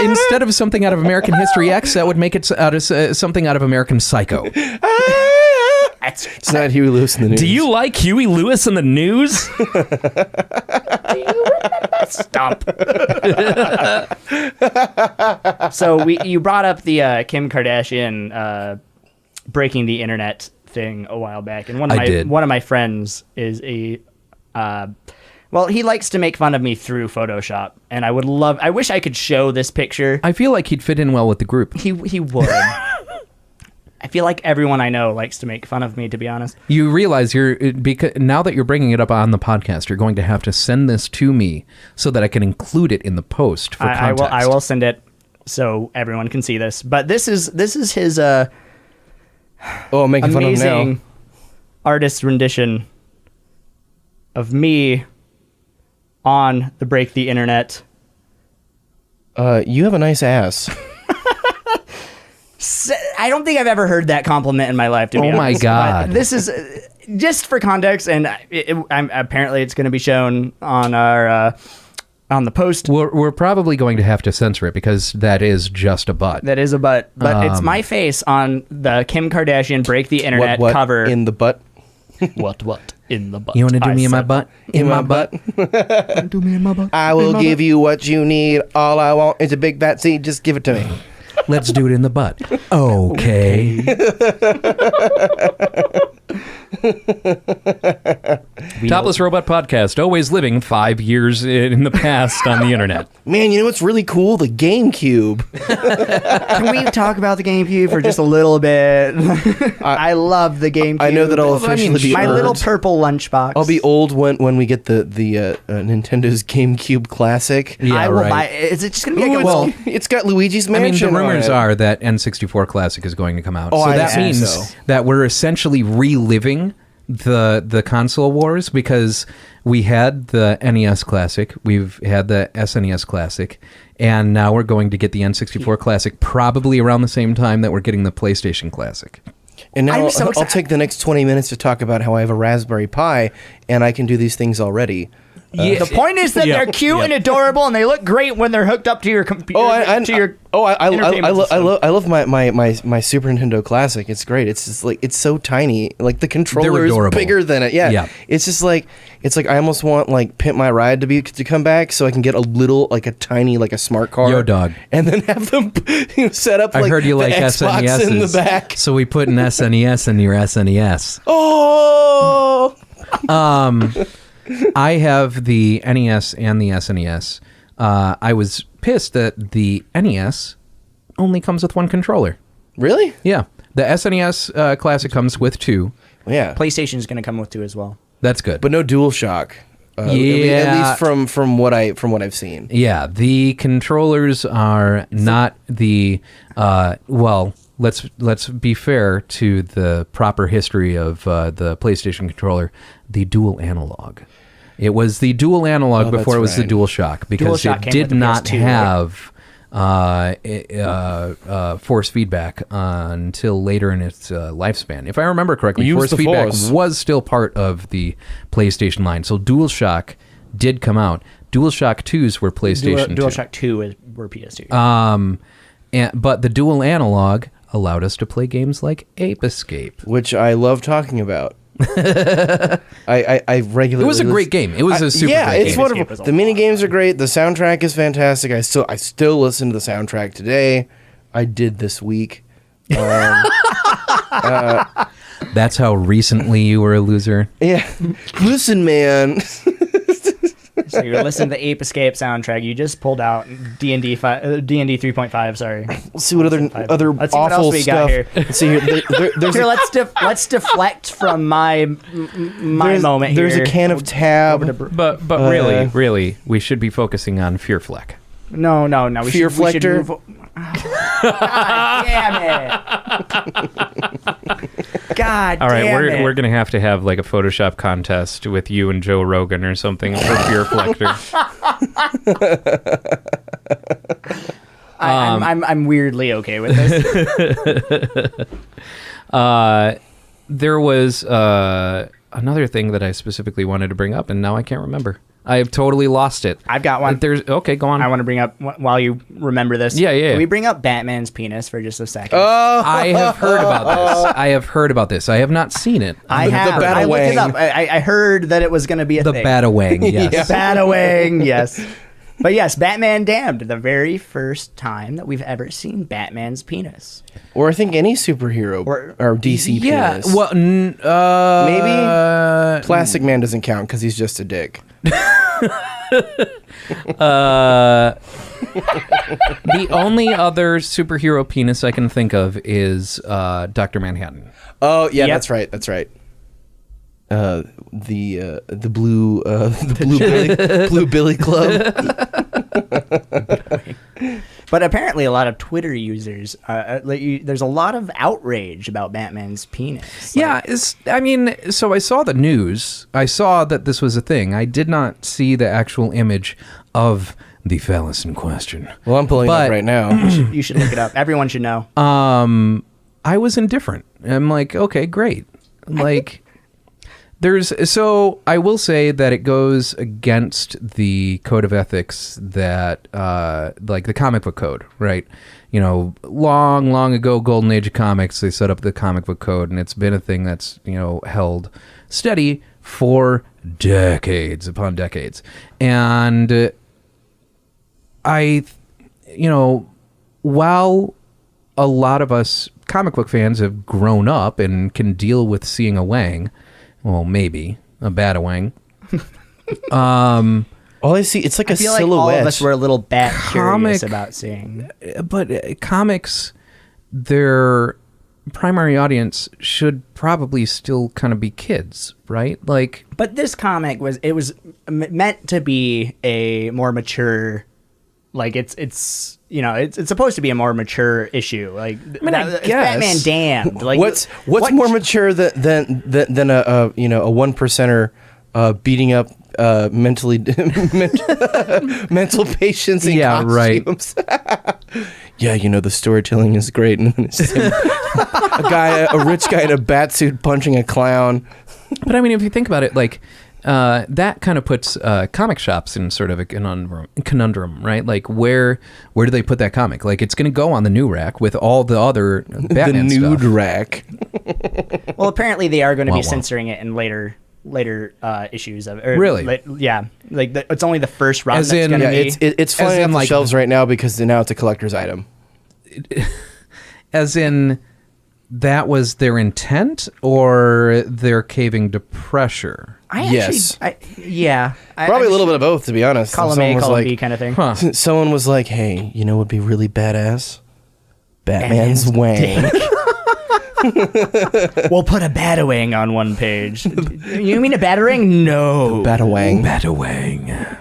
Instead of something out of American History X, that would make it something out of American Psycho. It's not Huey Lewis in the News. Do you like Huey Lewis in the News? Do you remember? Stop. So you brought up the Kim Kardashian breaking the internet thing a while back, and one of my friends is he likes to make fun of me through Photoshop, and I wish I could show this picture. I feel like he'd fit in well with the group. He would. I feel like everyone I know likes to make fun of me, to be honest. You realize because now that you're bringing it up on the podcast, you're going to have to send this to me so that I can include it in the post for context. I will send it so everyone can see this. But this is his Oh, I'm making fun of him now. amazing artist rendition of me on the Break the Internet. You have a nice ass. I don't think I've ever heard that compliment in my life, to be honest. Oh my God. But this is just for context, and apparently it's going to be shown on our on the post. We're probably going to have to censor it because that is just a butt. That is a butt, but it's my face on the Kim Kardashian Break the Internet what cover. in the butt? What in the butt? You want to do I me in my said. butt? In my butt? Do me in my butt. I will give you what you need. All I want is a big fat seed. Just give it to me. Let's do it in the butt. Okay. Topless Robot Podcast, always living 5 years in the past on the internet. Man, you know what's really cool? The GameCube. Can we talk about the GameCube for just a little bit? I love the GameCube. I know that I'll officially be my old. little purple lunchbox. I'll be old when we get the Nintendo's GameCube Classic. Yeah, I will right. buy. Is it just gonna be like a Well, it's got Luigi's I mean, Mansion. the rumors on it. are that N64 Classic is going to come out. Oh, so I that assume means so. that we're essentially reliving the console wars because we had the NES Classic, we've had the SNES Classic, and now we're going to get the N64 Classic probably around the same time that we're getting the PlayStation Classic. And now I'm so I'll excited. take the next 20 minutes to talk about how I have a Raspberry Pi and I can do these things already. The point is that Yeah, they're cute yeah. and adorable, and they look great when they're hooked up to your computer. I entertainment system. love my Super Nintendo Classic. It's great. It's just like it's so tiny. Like the controller is adorable. bigger than it. Yeah. Yeah. It's just like I almost want like Pimp My Ride to come back so I can get a little like a tiny like a smart car. Yo, dog. And then have them set up. I like, heard you the like Xbox SNESs. in the back. So we put an SNES in your SNES. Oh. I have the NES and the SNES. I was pissed that the NES only comes with one controller. Really? Yeah. The SNES Classic comes with two. Yeah. PlayStation is going to come with 2 as well. That's good. But no DualShock. At least from what I've seen. Yeah, the controllers are not the well. Let's be fair to the proper history of the PlayStation controller. The dual analog. It was the dual analog before it was right. the DualShock because DualShock it came did with the not PS2, have force feedback until later in its lifespan. If I remember correctly, Use force the feedback Force. was still part of the PlayStation line. So DualShock did come out. DualShock 2s were PlayStation 2. DualShock 2 were PS2. But the dual analog allowed us to play games like Ape Escape. Which I love talking about. I regularly. It was a great game. It was a super yeah, great it's game. wonderful. was a The mini games are great. The soundtrack is fantastic. I still listen to the soundtrack today. I did this week. That's how recently you were a loser. Yeah, listen, man. So you're listening to the Ape Escape soundtrack. You just pulled out D&D 3.5. Sorry. Let's see what other Let's see what awful else we got stuff. here. Let's see here. There's Here, a, let's deflect from my moment There's here. a can of Tab. But really, we should be focusing on Fear Fleck. No. We Fear should Flector? move. God damn it! God All right, damn it! we're gonna have to have like a Photoshop contest with you and Joe Rogan or something for Fear Flector. I'm weirdly okay with this. There was another thing that I specifically wanted to bring up, and now I can't remember. I have totally lost it. I've got one. Okay, go on. I want to bring up while you remember this. Yeah. Can we bring up Batman's penis for just a second? I have heard about this. I have not seen it. I have. the I looked it Batawang. up. I heard that it was going to be a The thing. Batawang, yes. Batawang, yes. But yes, Batman Damned, the very first time that we've ever seen Batman's penis. Or I think any superhero or DC Yeah, penis. well, Maybe Plastic Man doesn't count because he's just a dick. the only other superhero penis I can think of is Dr. Manhattan. Oh yeah, Yep. that's right. The blue Billy Club. But apparently, a lot of Twitter users, there's a lot of outrage about Batman's penis. Yeah, so I saw the news. I saw that this was a thing. I did not see the actual image of the phallus in question. Well, I'm pulling it up right now. You should look it up. Everyone should know. I was indifferent. I'm like, okay, great. Like, so I will say that it goes against the code of ethics that, like the comic book code, right? You know, long ago, golden age of comics, they set up the comic book code, and it's been a thing that's, held steady for decades upon decades. And while a lot of us comic book fans have grown up and can deal with seeing a wang, well, maybe a Batawang. All I see, it's like a silhouette. Like all of us were a little bat curious about seeing. But comics, their primary audience should probably still kind of be kids, right? Like, but this comic was meant to be a more mature. Like it's supposed to be a more mature issue. Like I guess Batman Damned. Like what's more mature than a 1%er beating up mental patients in costumes. Right. Yeah, the storytelling is great, and then it's just a rich guy in a bat suit punching a clown. But I mean, if you think about it, like. That kind of puts comic shops in sort of a conundrum, right? Like, where do they put that comic? Like, it's going to go on the new rack with all the other Batman the nude stuff. rack. Well, apparently they are going to be censoring it in later issues of. Really? Yeah. Like it's only the first run. As that's in, gonna be. It's flying off the shelves right now because now it's a collector's item. As in. That was their intent, or they're caving to pressure? Yes. Probably a little bit of both, to be honest. Column A, column B kind of thing. Huh. Someone was like, hey, what would be really badass? Batman's wang. We'll put a Batawang on one page. You mean a Batarang? No. Batawang.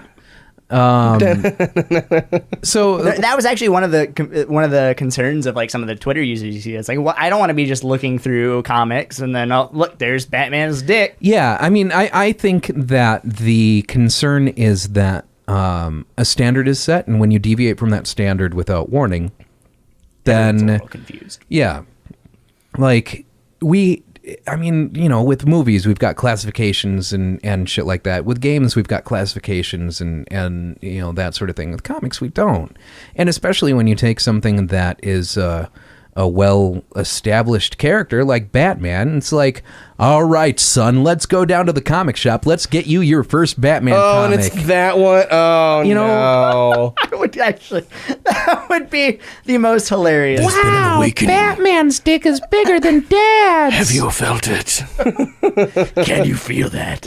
So that was actually one of the concerns of like some of the Twitter users you see. It's like, well, I don't want to be just looking through comics and then look, there's Batman's dick. Yeah, I mean, I think that the concern is that a standard is set, and when you deviate from that standard without warning, then it's a little confused. Yeah, like with movies, we've got classifications and shit like that. With games, we've got classifications and that sort of thing. With comics, we don't. And especially when you take something that is a well-established character like Batman, it's like, all right, son, let's go down to the comic shop. Let's get you your first Batman comic. And it's that one? Oh, no. That would be the most hilarious. Wow, Batman's dick is bigger than Dad's. Have you felt it? Can you feel that?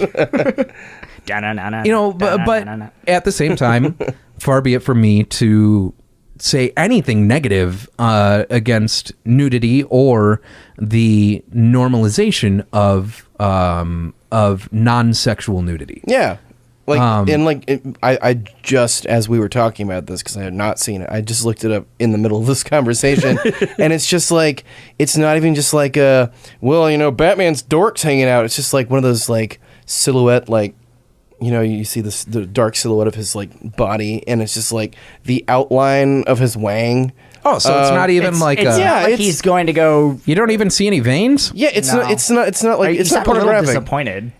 But at the same time, far be it from me to say anything negative against nudity or the normalization of non-sexual nudity. Yeah. I just, as we were talking about this, because I had not seen it, I just looked it up in the middle of this conversation, and it's just like, it's not even just like Batman's dorks hanging out. It's just like one of those like silhouette, like, you see the dark silhouette of his like body, and it's just like the outline of his wang. Oh, so it's not even he's going to go. You don't even see any veins. Yeah, it's not like it's not pornographic. Disappointed.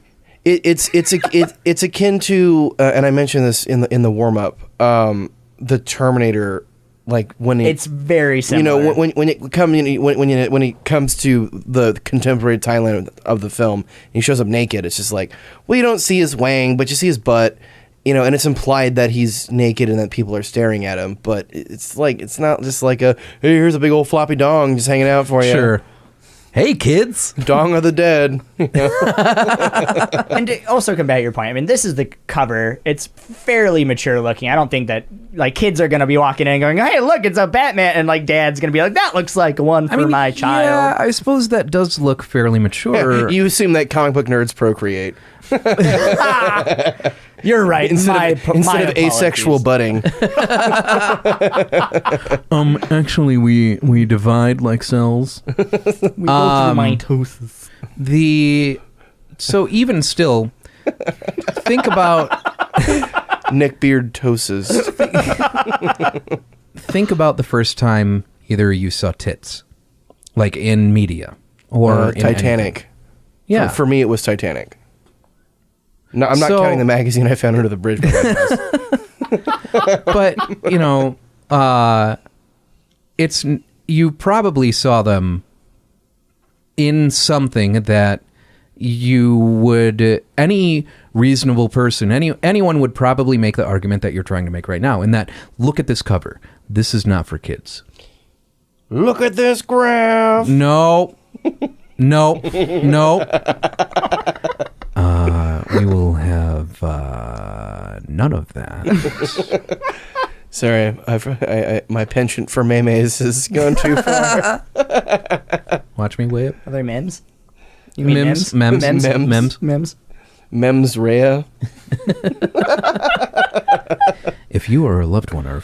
It's akin to, and I mentioned this in the warm up. The Terminator, like when it's very similar. When it comes to the contemporary timeline of the film, he shows up naked. It's just like, well, you don't see his wang, but you see his butt. And it's implied that he's naked and that people are staring at him. But it's like, it's not just like hey, here's a big old floppy dong just hanging out for you. Sure. Hey, kids. Dong of the dead. And to also combat your point, I mean, this is the cover. It's fairly mature looking. I don't think that like kids are going to be walking in and going, hey, look, it's a Batman. And like dad's going to be like, that looks like one for my child. Yeah, I suppose that does look fairly mature. You assume that comic book nerds procreate. You're right. Instead of asexual budding. Actually, we divide like cells. We go through mitosis. So even still, think about Neckbeard toses. think about the first time either you saw tits, like in media or in Titanic. anything. Yeah, For me, it was Titanic. No, I'm not counting the magazine I found under the bridge. but you probably saw them in something that any reasonable person, anyone would probably make the argument that you're trying to make right now, in that, look at this cover. This is not for kids. Look at this graph. No. We will have none of that. Sorry, my penchant for memes has gone too far. Watch me wave. Are they memes? You mean memes? Mems. Mems rea. If you or a loved one are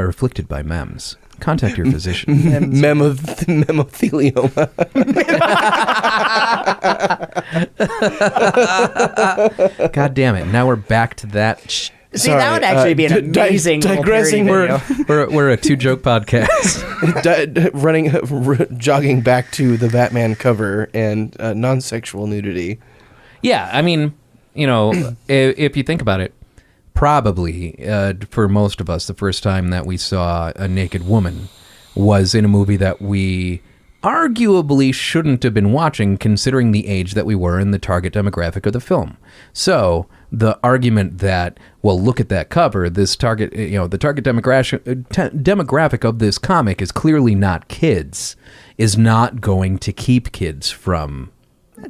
afflicted by mems, contact your physician. Memothelioma. God damn it! Now we're back to that. See, that would actually be an amazing digressing. We're a 2-joke podcast. Jogging back to the Batman cover and non-sexual nudity. Yeah, I mean, if you think about it, probably for most of us, the first time that we saw a naked woman was in a movie that we arguably shouldn't have been watching, considering the age that we were and the target demographic of the film. So the argument that, well, look at that cover, this target, the target demographic of this comic is clearly not kids, is not going to keep kids from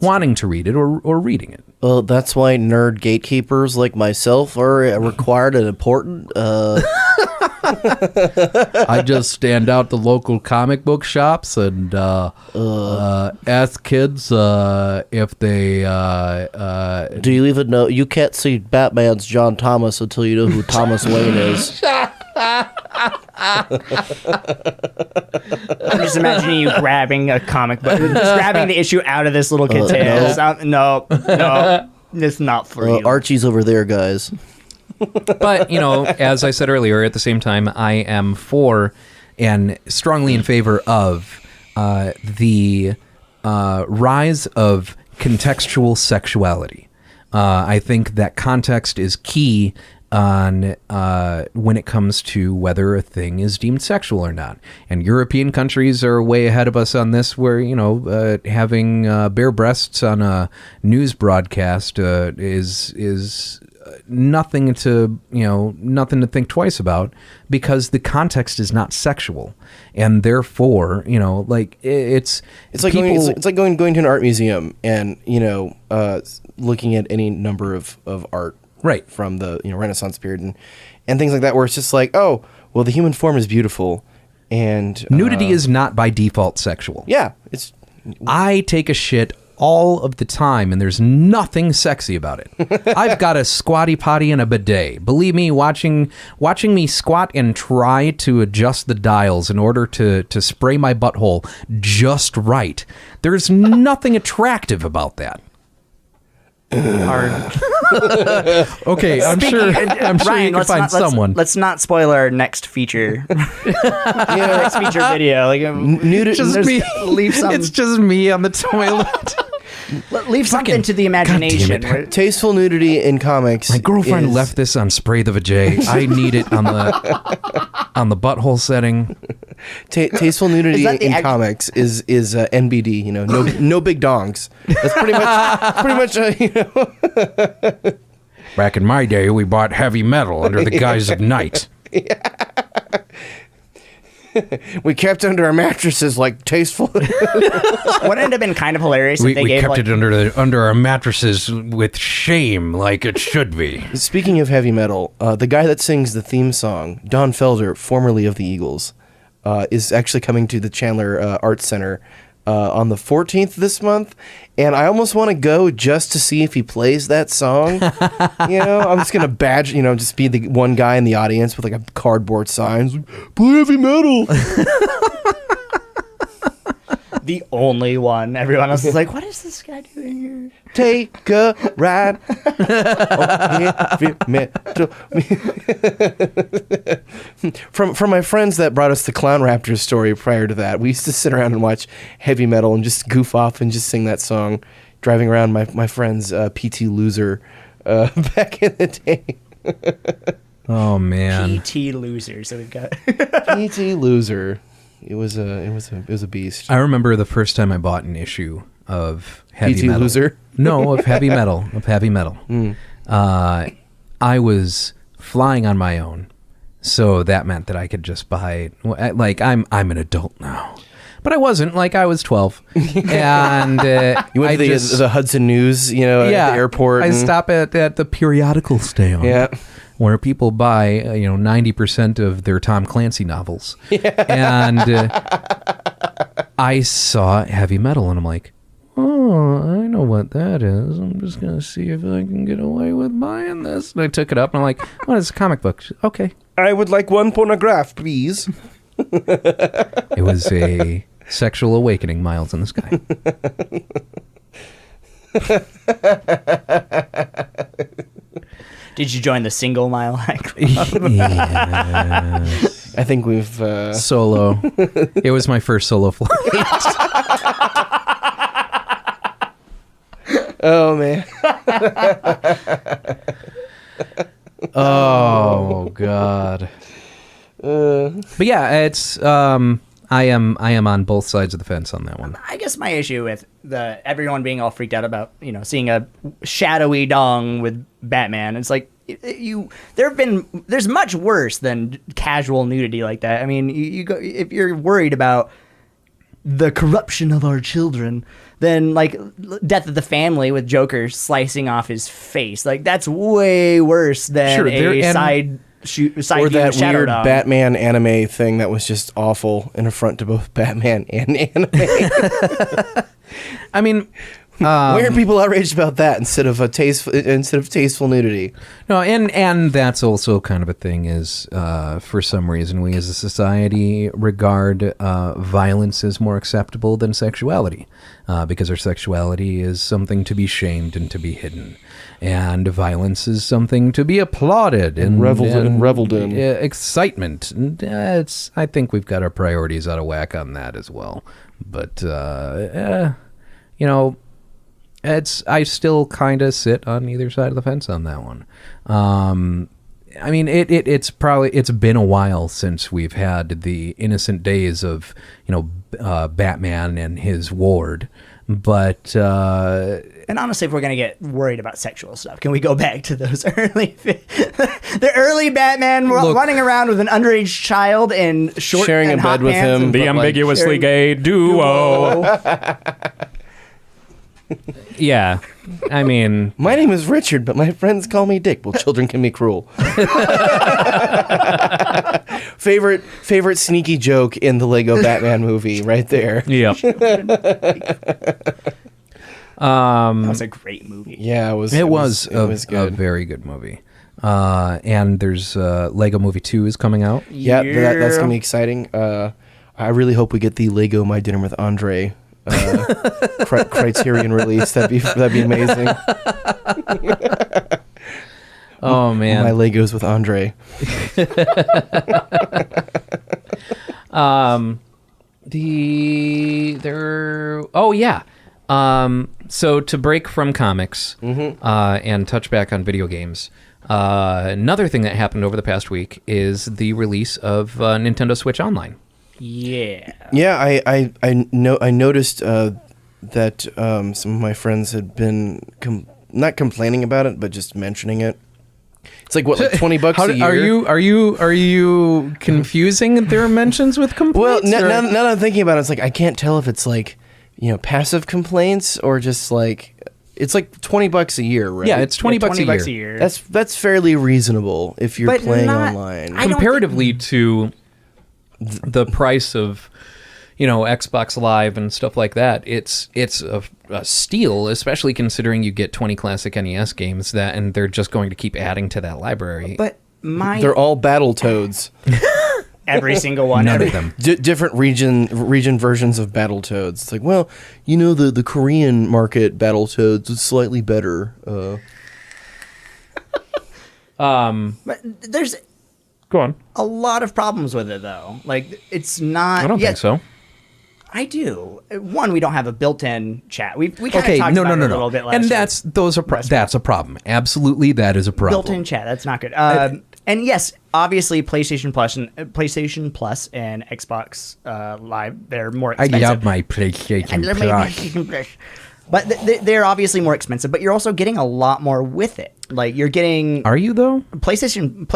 wanting to read it or reading it. Well, that's why nerd gatekeepers like myself are required and important. I just stand out the local comic book shops and ask kids if they... Do you even know? You can't see Batman's John Thomas until you know who Thomas Wayne is. I'm just imagining you grabbing a comic book, just grabbing the issue out of this little kid's hand. No, it's not for you. Archie's over there, guys. But, as I said earlier, at the same time, I am for and strongly in favor of the rise of contextual sexuality. I think that context is key on when it comes to whether a thing is deemed sexual or not. And European countries are way ahead of us on this, where, having bare breasts on a news broadcast is nothing to think twice about, because the context is not sexual, and therefore it's like going to an art museum and looking at any number of art right from the Renaissance period and things like that, where it's just like, oh well, the human form is beautiful, and nudity is not by default sexual. Yeah, I take a shit all of the time, and there's nothing sexy about it. I've got a squatty potty and a bidet. Believe me, watching me squat and try to adjust the dials in order to spray my butthole just right, there's nothing attractive about that. Okay, I'm sure Ryan, you can find someone. Let's not spoil our next feature. Next feature video. It's just me on the toilet. Leave something to the imagination. Tasteful nudity in comics. My girlfriend left this on Spray the Vajay. I need it on the butthole setting. Tasteful nudity in comics is NBD. No big dongs. That's pretty much. Back in my day, we bought heavy metal under the guise of night. Yeah. We kept under our mattresses like tasteful. Wouldn't it have been kind of hilarious if we kept it under our mattresses with shame, like it should be. Speaking of heavy metal, the guy that sings the theme song, Don Felder, formerly of the Eagles, is actually coming to the Chandler Arts Center on the 14th this month, and I almost want to go just to see if he plays that song. I'm just gonna badge, just be the one guy in the audience with like a cardboard sign, play heavy metal. The only one. Everyone else is like, what is this guy doing here? Take a ride on heavy metal. From my friends that brought us the Clown Raptors story prior to that, we used to sit around and watch heavy metal and just goof off and just sing that song, driving around my friend's PT Loser back in the day. Oh man, PT Loser. So we've got PT Loser. It was a beast. I remember the first time I bought an issue of heavy PT metal. Loser? No, of heavy metal. I was flying on my own, so that meant that I could just buy. Like I'm an adult now, but I wasn't. Like I was 12, and You went to the Hudson News, at the airport. I stop at the periodical stand. Yeah. Where people buy, 90% of their Tom Clancy novels. And I saw heavy metal, and I'm like, oh, I know what that is. I'm just going to see if I can get away with buying this. And I took it up, and I'm like, oh, it's a comic book. Okay. I would like one pornograph, please. It was a sexual awakening, Miles in the Sky. Did you join the Single Mile High Club? Yes. I think we've... Solo. It was my first solo flight. Oh, man. Oh, God. But yeah, it's... I am on both sides of the fence on that one. I guess my issue with everyone being all freaked out about seeing a shadowy dong with Batman. It's like there's much worse than casual nudity like that. I mean, you go if you're worried about the corruption of our children, then like Death of the Family with Joker slicing off his face, like that's way worse than side or that Shadow weird Dog. Batman anime thing that was just awful, an affront to both Batman and anime. I mean, why are people outraged about that instead of tasteful nudity? no, and that's also kind of a thing is for some reason we as a society regard violence as more acceptable than sexuality because our sexuality is something to be shamed and to be hidden. And violence is something to be applauded and reveled in. Excitement. And, I think we've got our priorities out of whack on that as well. But I still kind of sit on either side of the fence on that one. I mean, it's been a while since we've had the innocent days of Batman and his ward. But and honestly, if we're gonna get worried about sexual stuff, can we go back to those the early Batman running around with an underage child and sharing and a bed with him, the ambiguously gay duo. Yeah, I mean, my name is Richard, but my friends call me Dick. Well, children can be cruel. Favorite sneaky joke in the Lego Batman movie, right there. Yeah. That was a great movie. Yeah, it was a very good movie. And there's Lego Movie 2 is coming out. Yeah, that's gonna be exciting. I really hope we get the Lego My Dinner with Andre Criterion release. That'd be amazing. Oh man, my Legos with Andre. So to break from comics and touch back on video games, another thing that happened over the past week is the release of Nintendo Switch Online. Yeah. Yeah, I noticed that some of my friends had been not complaining about it, but just mentioning it. It's like what, like $20 a year? Are you confusing their mentions with Well, complaints? now that I'm thinking about it, it's like I can't tell if it's like passive complaints or just like it's like $20 a year, right? Yeah, it's $20 a year. That's fairly reasonable if you're playing online. Comparatively to the price of Xbox Live and stuff like that, it's a steal, especially considering you get 20 classic NES games and they're just going to keep adding to that library. But they're all Battletoads. Every single one. None of them. Different region versions of Battletoads. It's like, well, the Korean market Battletoads is slightly better. But there's Go on. a lot of problems with it, though. Like, it's not... I don't think so. I do. One, we don't have a built-in chat. We kind of Okay, talked no, about no, it no, a little no. bit last And year. that's a problem. Absolutely, that is a problem. Built-in chat. That's not good. And yes, obviously, PlayStation Plus and Xbox Live, they're more I expensive. love my PlayStation Plus. But they're obviously more expensive, but you're also getting a lot more with it. Like, you're getting... Are you, though? PlayStation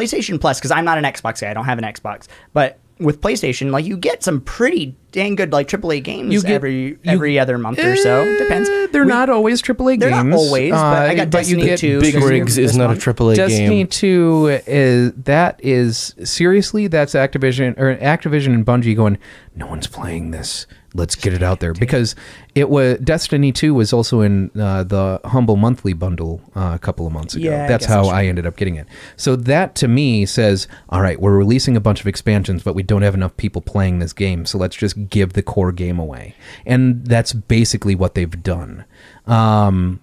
Plus, because I'm not an Xbox guy. I don't have an Xbox. But with PlayStation, like, you get some pretty dang good, like, AAA games every other month or so. Depends. They're not always AAA games. They're not always, but I got Destiny 2. Big Rigs is not a AAA Destiny game. 2 is seriously, that's Activision and Bungie going, no one's playing this. Let's get it out there, because Destiny 2 was also in the Humble Monthly bundle a couple of months ago. Yeah, that's how I ended up getting it. So that to me says, all right, we're releasing a bunch of expansions, but we don't have enough people playing this game, so let's just give the core game away. And that's basically what they've done. So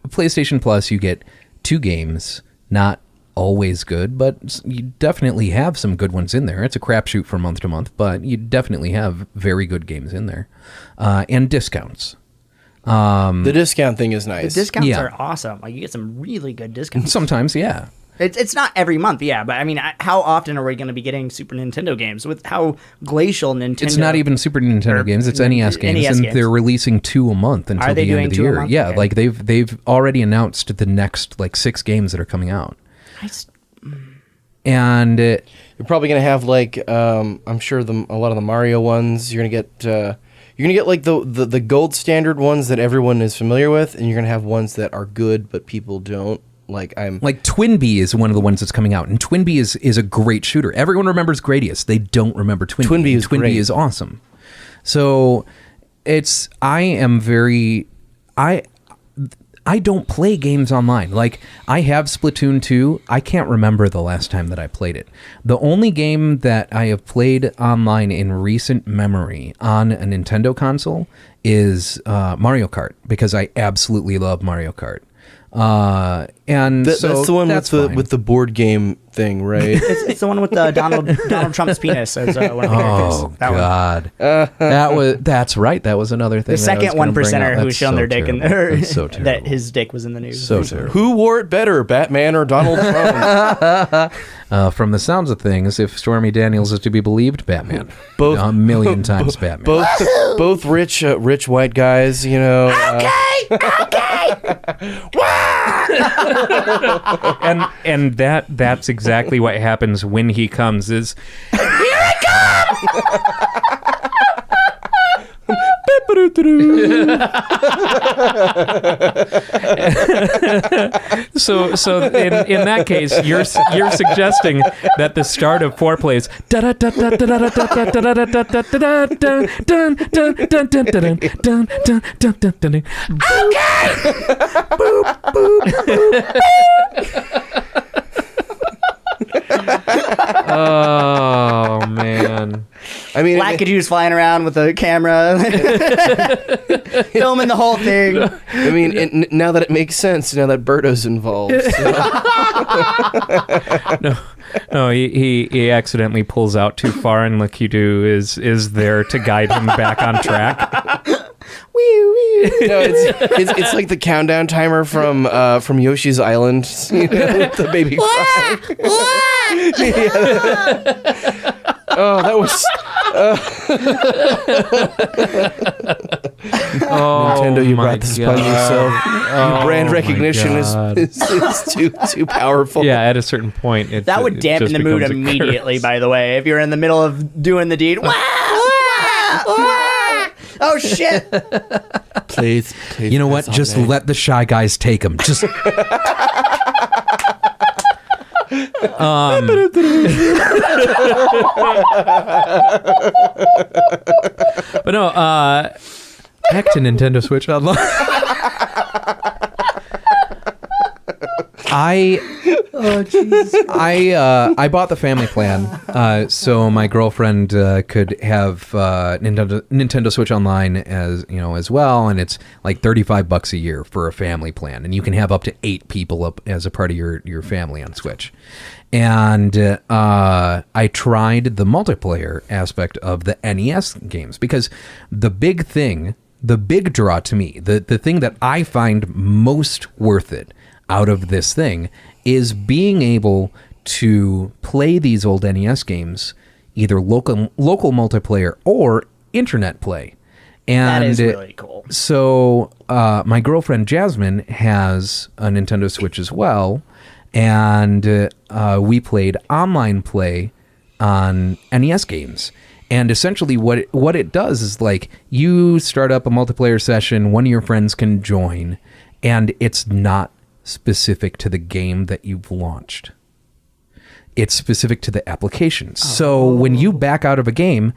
PlayStation Plus, you get 2 games, not always good, but you definitely have some good ones in there. It's a crapshoot from month to month, but you definitely have very good games in there, and discounts. The discount thing is nice. The discounts Yeah. are awesome. Like, you get some really good discounts. Sometimes, yeah. It's not every month, yeah, but I mean, how often are we going to be getting Super Nintendo games with how glacial Nintendo? It's not even Super Nintendo games; it's NES games, NES and games. they're releasing 2 a month until Are they the end doing of the 2 a year. month? Yeah, Okay. like they've already announced the next 6 games that are coming out, and You're probably gonna have I'm sure a lot of the Mario ones. You're gonna get like the gold standard ones that everyone is familiar with, and you're gonna have ones that are good but people don't. Like Twinbee is one of the ones that's coming out, and Twinbee is a great shooter. Everyone remembers Gradius; they don't remember Twinbee. Twinbee is great. Awesome. So I don't play games online. Like, I have Splatoon 2. I can't remember the last time that I played it. The only game that I have played online in recent memory on a Nintendo console is Mario Kart, because I absolutely love Mario Kart. That's the one with the board game thing, right? It's the one with Donald Trump's penis as one of the characters. Oh That God, that's right. That was another thing. the second 1%er who's shown their dick in there. So that his dick was in the news. So terrible. Who wore it better, Batman or Donald Trump? From the sounds of things, if Stormy Daniels is to be believed, Batman. Both a million times Batman. Both rich white guys. and that's exactly what happens when he comes. Is here I come. So in that case, you're suggesting that the start of foreplay is oh man. I mean, Lackadoo's flying around with a camera, filming the whole thing. I mean, now that it makes sense, now that Birdo's involved. No, he accidentally pulls out too far, and Lakitu is there to guide him back on track. No, it's like the countdown timer from Yoshi's Island, the baby cry. Oh, that was. Nintendo, you brought this upon yourself. Your brand recognition is too powerful. Yeah, at a certain point, That would dampen the mood immediately. By the way, if you're in the middle of doing the deed. Oh shit! Please. You know what? Just let the Shy Guys take him. Just. But no, back to Nintendo Switch Online. I bought the family plan, so my girlfriend could have Nintendo Switch Online as well, and it's like $35 a year for a family plan, and you can have up to 8 people up as a part of your family on Switch. And I tried the multiplayer aspect of the NES games because the big draw to me, the thing that I find most worth it out of this thing is being able to play these old NES games, either local multiplayer or internet play. And that is really cool. So my girlfriend Jasmine has a Nintendo Switch as well, and we played online play on NES games. And essentially what it does is, like, you start up a multiplayer session, one of your friends can join, and it's not specific to the game that you've launched. It's specific to the application. Oh. So when you back out of a game,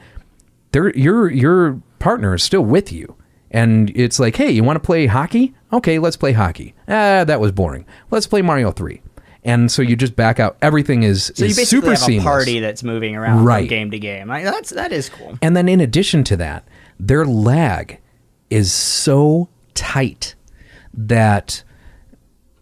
your partner is still with you. And it's like, hey, you want to play hockey? Okay, let's play hockey. That was boring. Let's play Mario 3. And so you just back out. Everything is so you basically super have seamless. A party that's moving around from game to game. That is cool. And then in addition to that, their lag is so tight that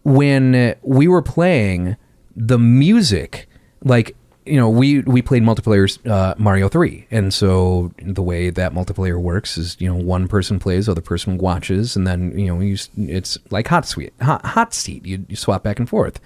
when we were playing, the music, like, we played multiplayer Mario 3, and so the way that multiplayer works is, one person plays, other person watches, and then it's like hot seat. You swap back and forth,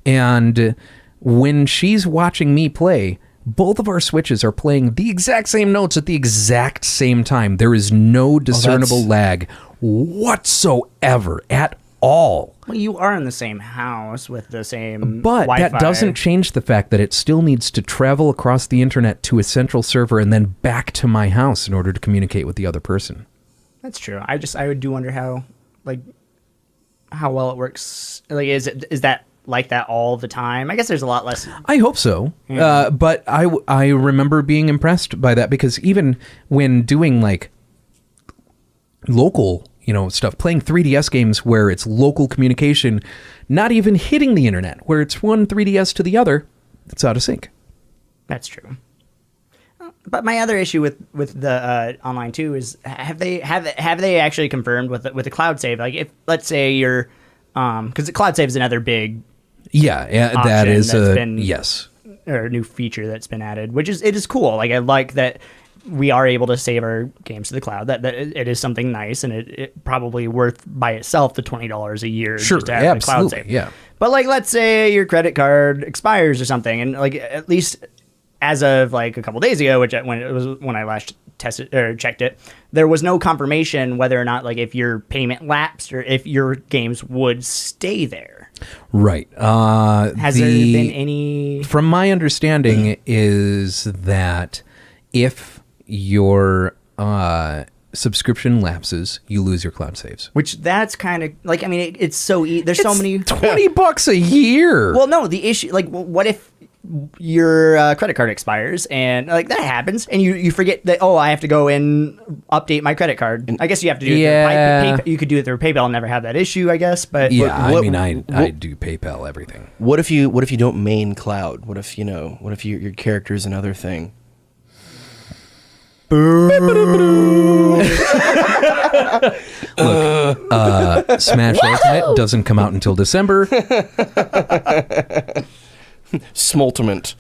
and when she's watching me play, both of our Switches are playing the exact same notes at the exact same time. There is no discernible lag whatsoever at all. Well, you are in the same house with the same But Wi-Fi. that doesn't change the fact that it still needs to travel across the internet to a central server and then back to my house in order to communicate with the other person. That's true. I do wonder how well it works. Like, is that like that all the time? I guess there's a lot less. I hope so. Yeah. But I remember being impressed by that, because even when doing like local stuff, playing 3DS games where it's local communication, not even hitting the internet, where it's one 3DS to the other, it's out of sync. That's true. But my other issue with the online too is have they actually confirmed with the cloud save? Like, if let's say you're because the cloud save is another big that is yes, or a new feature that's been added, which is cool. Like, I like that we are able to save our games to the cloud. That it is something nice, and it probably worth by itself the $20 a year. Sure, just to have the cloud save. Yeah. But like, let's say your credit card expires or something, and like, at least as of like a couple days ago, when I last tested or checked it, there was no confirmation whether or not, like, if your payment lapsed or if your games would stay there. Right. Has there been any? From my understanding, is that if your subscription lapses, you lose your cloud saves. Which that's kind of like, I mean, it's so there's so many $20 a year. Well, no, the issue, like, what if your credit card expires, and like that happens, and you forget that, I have to go and update my credit card. I guess you have to do it through PayPal. You could do it through PayPal and never have that issue, I guess. But I do PayPal everything. What if you don't main cloud? What if your character is another thing? Look, Smash Ultimate doesn't come out until December. Smultiment.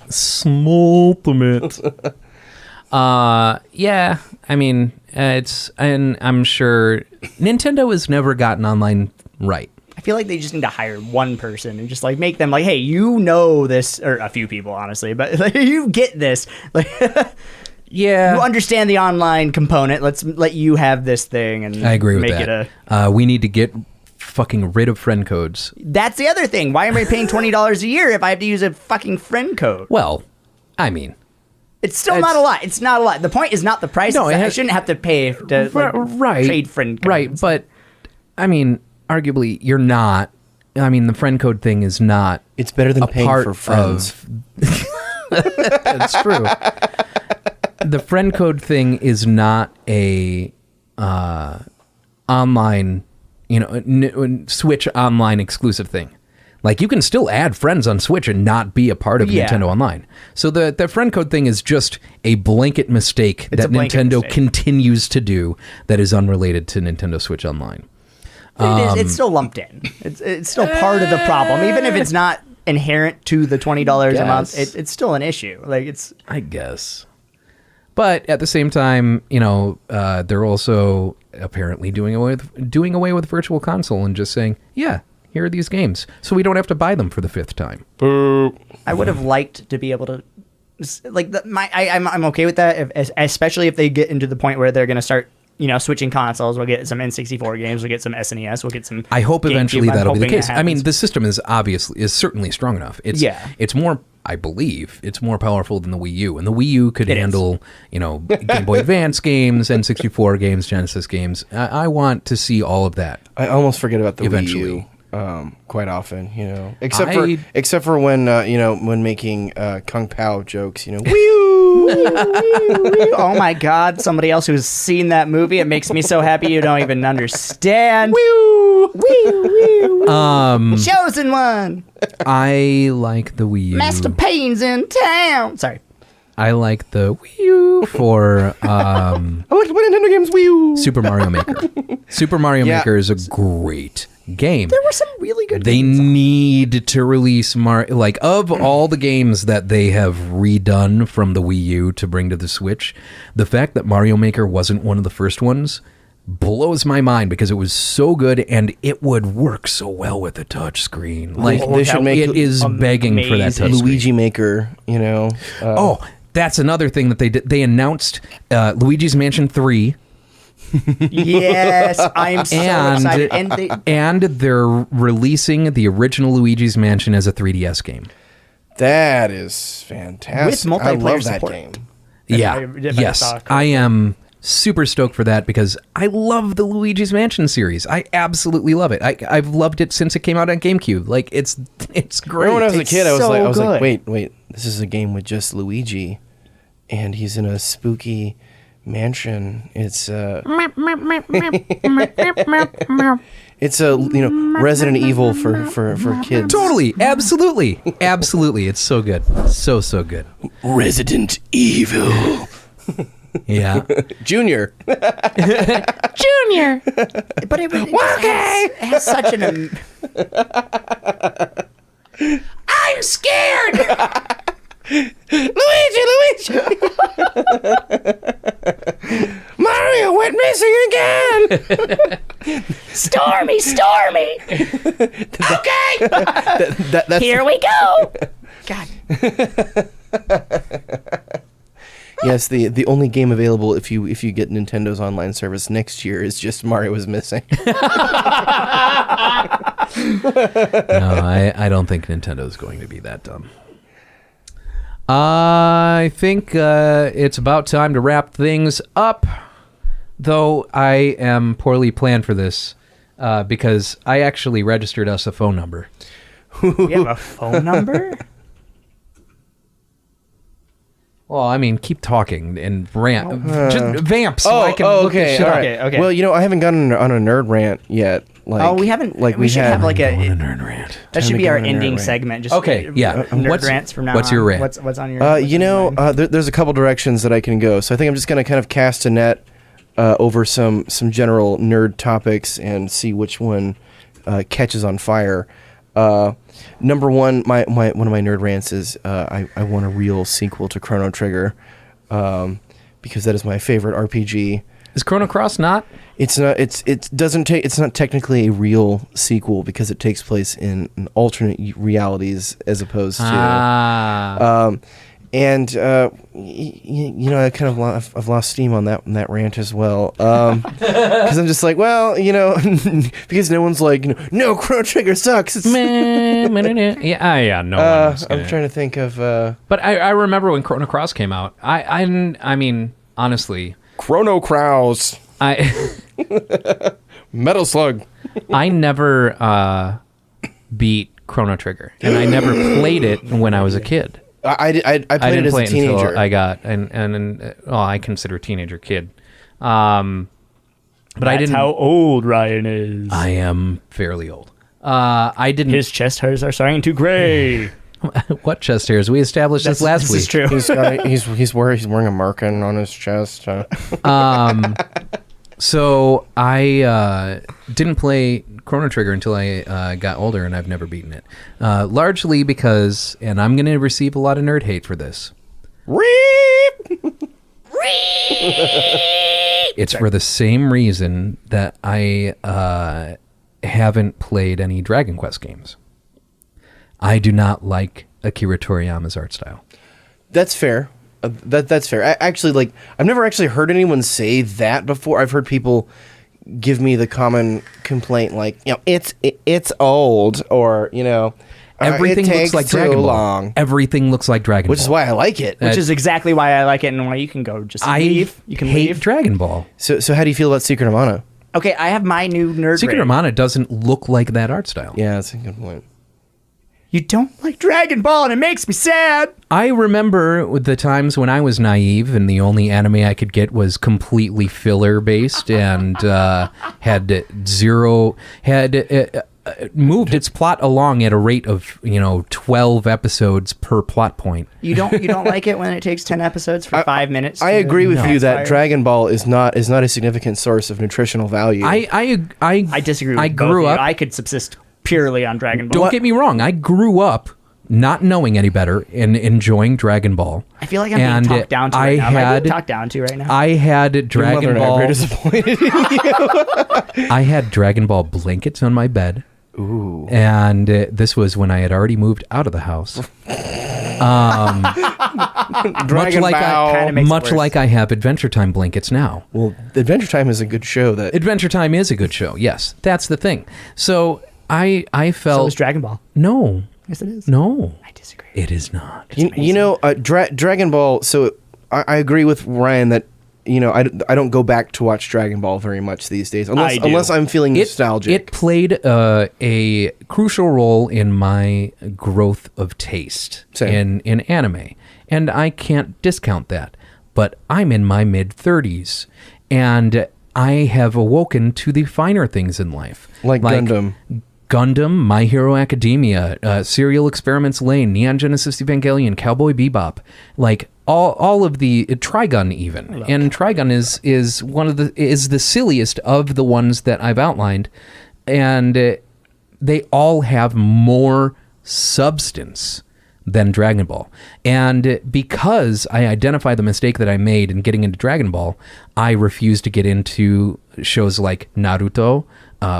Yeah, I mean, and I'm sure Nintendo has never gotten online right. I feel like they just need to hire one person and just like make them like, hey, this, or a few people, honestly, but like, you get this, like. Yeah, you understand the online component. Let's let you have this thing, and I agree with make that. We need to get fucking rid of friend codes. That's the other thing. Why am I paying $20 a year if I have to use a fucking friend code? Well, I mean, it's still not a lot. It's not a lot. The point is not the price. No, I shouldn't have to pay to trade friend codes. Right, but I mean, arguably, you're not I mean, the friend code thing is not. It's better than a paying part for friends. That's true. The friend code thing is not a online, Switch online exclusive thing. Like, you can still add friends on Switch and not be a part of Nintendo Online. So the friend code thing is just a blanket mistake that Nintendo continues to do that is unrelated to Nintendo Switch Online. It's still lumped in. It's still part of the problem, even if it's not inherent to the $20 a month. It's still an issue. I guess. But at the same time, they're also apparently doing away with Virtual Console and just saying, yeah, here are these games, so we don't have to buy them for the 5th time. Boo. I would have liked to be able to, I'm okay with that, especially if they get into the point where they're going to start, switching consoles. We'll get some N64 games. We'll get some SNES. We'll get some. I hope eventually that'll be the case. I mean, the system is certainly strong enough. It's more. I believe it's more powerful than the Wii U, and the Wii U could handle, Game Boy Advance games, N64 games, Genesis games. I want to see all of that. I almost forget about the eventually. Wii U, quite often, except for when when making Kung Pao jokes, Wii U. Oh my God! Somebody else who's seen that movie, it makes me so happy you don't even understand. Wii U. Chosen one. I like the Wii U. Master Payne's in town. Sorry. I like the Wii U for I like to play Nintendo games Wii U. Super Mario Maker. Super Mario Maker is a great game. There were some really good They games. need to release of all the games that they have redone from the Wii U to bring to the Switch, the fact that Mario Maker wasn't one of the first ones blows my mind because it was so good and it would work so well with a touch screen. They should make it is begging for that touch Luigi screen. Maker, That's another thing that they did. They announced Luigi's Mansion 3. Yes, I'm so excited. And they're releasing the original Luigi's Mansion as a 3DS game. That is fantastic. With multiplayer I love that support. game. Yes. I am super stoked for that because I love the Luigi's Mansion series. I absolutely love it. I've loved it since it came out on GameCube. It's great. Remember when I was a kid, I was like, good. wait, this is a game with just Luigi, and he's in a spooky mansion. It's it's a Resident Evil for kids. Totally, absolutely. It's so good, so good. Resident Evil. Yeah. Junior. But it has such an. I'm scared. Luigi! Mario went missing again! Stormy! Okay! That's Here we go! God. Yes, the only game available if you get Nintendo's online service next year is just Mario is Missing. No, I don't think Nintendo's going to be that dumb. I think it's about time to wrap things up, though I am poorly planned for this because I actually registered us a phone number. You have a phone number? Well, I mean, keep talking and rant. Just vamp so I can look this shit up. Okay. Well, I haven't gotten on a nerd rant yet. We haven't. We should have like a nerd rant. That should be our ending segment. Just nerd rants from now on. What's your rant? What's on your? There's a couple directions that I can go. So I think I'm just going to kind of cast a net over some general nerd topics and see which one catches on fire. Number one, one of my nerd rants is I want a real sequel to Chrono Trigger because that is my favorite RPG. Is Chrono Cross not? It's not. It's not technically a real sequel because it takes place in alternate realities as opposed to. And I kind of I've lost steam on that rant as well. Because I'm just like, well, because no one's like, no, Chrono Trigger sucks. Yeah, no one's gonna. I'm trying to think of. But I remember when Chrono Cross came out. I mean, honestly, Chrono Cross. Metal Slug. I never beat Chrono Trigger, and I never played it when I was a kid. I played didn't it as play a it until teenager. I got I consider a teenager kid. But That's I didn't. how old Ryan is. I am fairly old. I didn't. His chest hairs are starting to gray. What chest hairs? We established this last This week. is true. He's wearing a merkin on his chest. So I didn't play Chrono Trigger until I got older, and I've never beaten it. Largely because, and I'm going to receive a lot of nerd hate for this. It's for the same reason that I haven't played any Dragon Quest games. I do not like Akira Toriyama's art style. That's fair. That's fair. Actually, I've never actually heard anyone say that before. I've heard people give me the common complaint, it's old, or Everything it looks takes like too Dragon Ball. long. Everything looks like Dragon Which Ball. is why I like it. Which is exactly why I like it, and why you can go just leave. You can hate leave. Dragon Ball. So how do you feel about Secret of Mana? Okay, I have my new nerd Secret grade. of Mana doesn't look like that art style. Yeah, that's a good point. You don't like Dragon Ball, and it makes me sad. I remember the times when I was naive and the only anime I could get was completely filler based and had moved its plot along at a rate of 12 episodes per plot point. You don't like it when it takes 10 episodes for 5 minutes. I agree with you that Transpire? Dragon Ball is not a significant source of nutritional value. I disagree with I both grew of you. up. I could subsist purely on Dragon Ball. Don't get me wrong. I grew up not knowing any better and enjoying Dragon Ball. I feel like I'm being talked down to right now. Am I being talked down to right now? I had Dragon Your mother and I are Ball. very disappointed in you. I had Dragon Ball blankets on my bed. Ooh. And this was when I had already moved out of the house. Dragon Ball. Kinda makes it Much worse. like I have Adventure Time blankets now. Well, Adventure Time is a good show. That Adventure Time is a good show. Yes, that's the thing. So I So felt is Dragon Ball. no, Yes, it is. no, I disagree. it is not. Dragon Ball. So I agree with Ryan that I don't go back to watch Dragon Ball very much these days, I do. unless I'm feeling nostalgic. It played a crucial role in my growth of taste Same. in anime, and I can't discount that. But I'm in my mid-30s, and I have awoken to the finer things in life, like Gundam, My Hero Academia, Serial Experiments Lane, Neon Genesis Evangelion, Cowboy Bebop, like all of the Trigun even. And Trigun is the silliest of the ones that I've outlined, and they all have more substance than Dragon Ball. And because I identify the mistake that I made in getting into Dragon Ball, I refuse to get into shows like Naruto,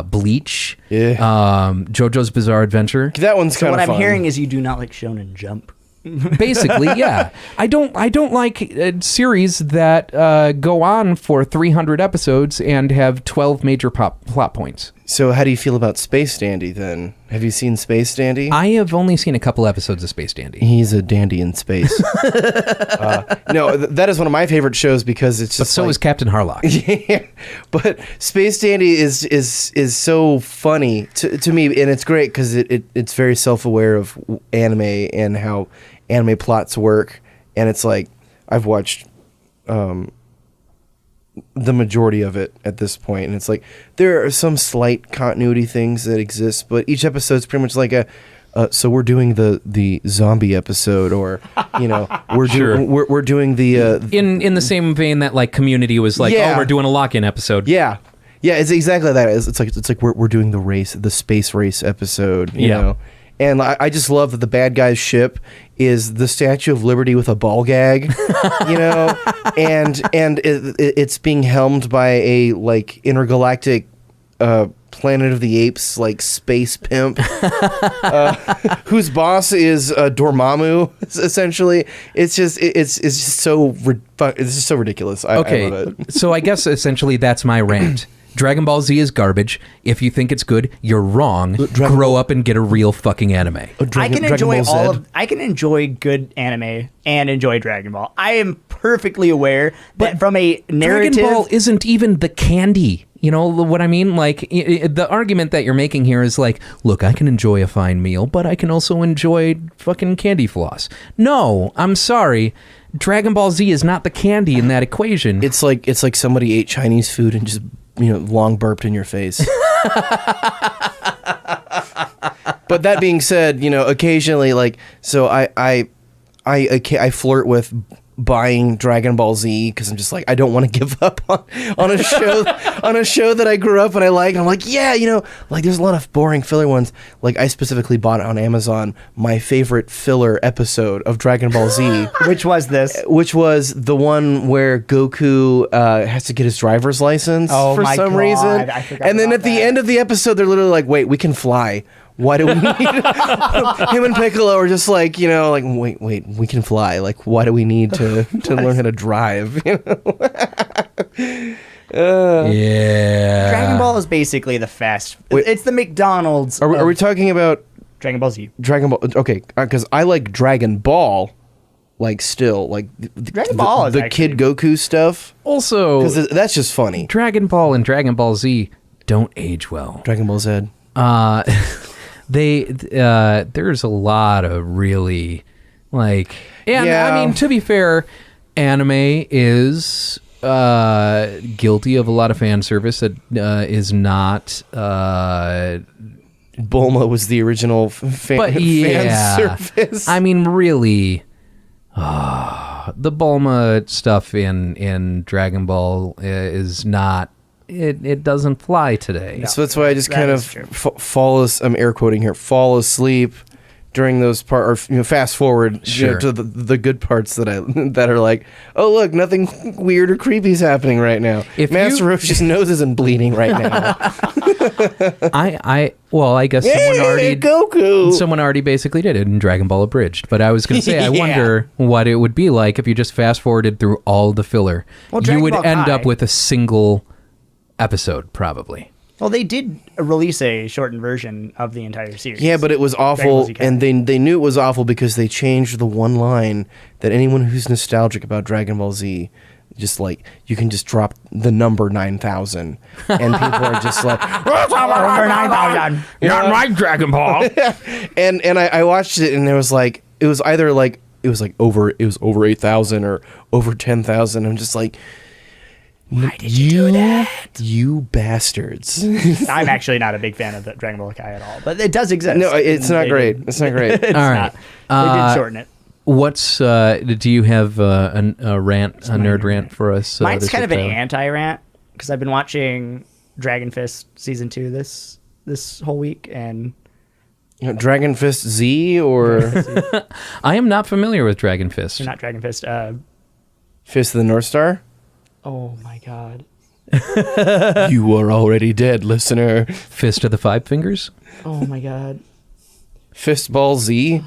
Bleach, JoJo's Bizarre Adventure. That one's So kind what of I'm fun. hearing is you do not like Shonen Jump. Basically, yeah. I don't like series that go on for 300 episodes and have 12 major plot points. So how do you feel about Space Dandy then? Have you seen Space Dandy? I have only seen a couple episodes of Space Dandy. He's a dandy in space. No, that is one of my favorite shows because it's just. But so is Captain Harlock. Yeah, but Space Dandy is so funny to me, and it's great because it's very self-aware of anime and how anime plots work, and it's like I've watched the majority of it at this point, and it's like there are some slight continuity things that exist, but each episode's pretty much like so we're doing the zombie episode, or we're doing we're doing the in the same vein that like Community was like, Yeah. oh, we're doing a lock-in episode. yeah, it's exactly that. It's like we're doing the space race episode, you Yeah. know. And I just love that the bad guy's ship is the Statue of Liberty with a ball gag, and it's being helmed by a like intergalactic Planet of the Apes like space pimp, whose boss is Dormammu. Essentially, it's just so ridiculous. I love it. So I guess essentially that's my rant. Dragon Ball Z is garbage. If you think it's good, you're wrong. Grow up and get a real fucking anime. I can enjoy I can enjoy good anime and enjoy Dragon Ball. I am perfectly aware that from a narrative, Dragon Ball isn't even the candy You know what I mean? Like, the argument that you're making here is like, look, I can enjoy a fine meal, but I can also enjoy fucking candy floss. No, I'm sorry. Dragon Ball Z is not the candy in that equation. It's like somebody ate Chinese food and just, long burped in your face. But that being said, occasionally, like, so I flirt with buying Dragon Ball Z because I'm just like, I don't want to give up on a show that I grew up and I like. And I'm like, yeah, like there's a lot of boring filler ones. Like I specifically bought on Amazon my favorite filler episode of Dragon Ball Z. Which was this? Which was the one where Goku has to get his driver's license for some reason. And then at the end of the episode, they're literally like, wait, we can fly. Why do we need him and Piccolo are just like, like, wait, we can fly. Like, why do we need to learn how to drive? Yeah. Dragon Ball is basically the fast. It's the McDonald's. Are we talking about Dragon Ball Z? Dragon Ball? Okay, because I like Dragon Ball. Like still, like Dragon Ball is the actually... Kid Goku stuff. Also, because that's just funny. Dragon Ball and Dragon Ball Z don't age well. Dragon Ball Z. There's a lot of really like, and I mean, to be fair, anime is guilty of a lot of fan service that is not Bulma was the original fan service. I mean, really, the Bulma stuff in Dragon Ball is not. It doesn't fly today. So that's why I just kind of I'm air quoting here, fall asleep during those parts, or fast forward to the good parts that are like, oh look, nothing weird or creepy is happening right now. If Master Roshi's nose isn't bleeding right now. I guess someone already basically did it in Dragon Ball Abridged. But I was going to say, I wonder what it would be like if you just fast forwarded through all the filler. Well, you would end up with a single episode, probably. Well, they did release a shortened version of the entire series. Yeah, but it was awful, and they knew it was awful because they changed the one line that anyone who's nostalgic about Dragon Ball Z, just like, you can just drop the number 9,000, and people are just like, number 9,000, not my Dragon Ball. and I watched it, and it was over 8,000 or over 10,000. I'm just like, why did you do that? You bastards. I'm actually not a big fan of the Dragon Ball Kai at all, but it does exist. No, it's not great. It's not great. All right. They did shorten it. What's do you have a nerd rant for us? Mine's kind of an anti-rant because I've been watching Dragon Fist season 2 this whole week, and Dragon Fist Z or I am not familiar with Dragon Fist. You're not Dragon Fist. Fist of the North Star. Oh my God. You are already dead, listener. Fist of the Five Fingers. Oh my God. Fistball Z.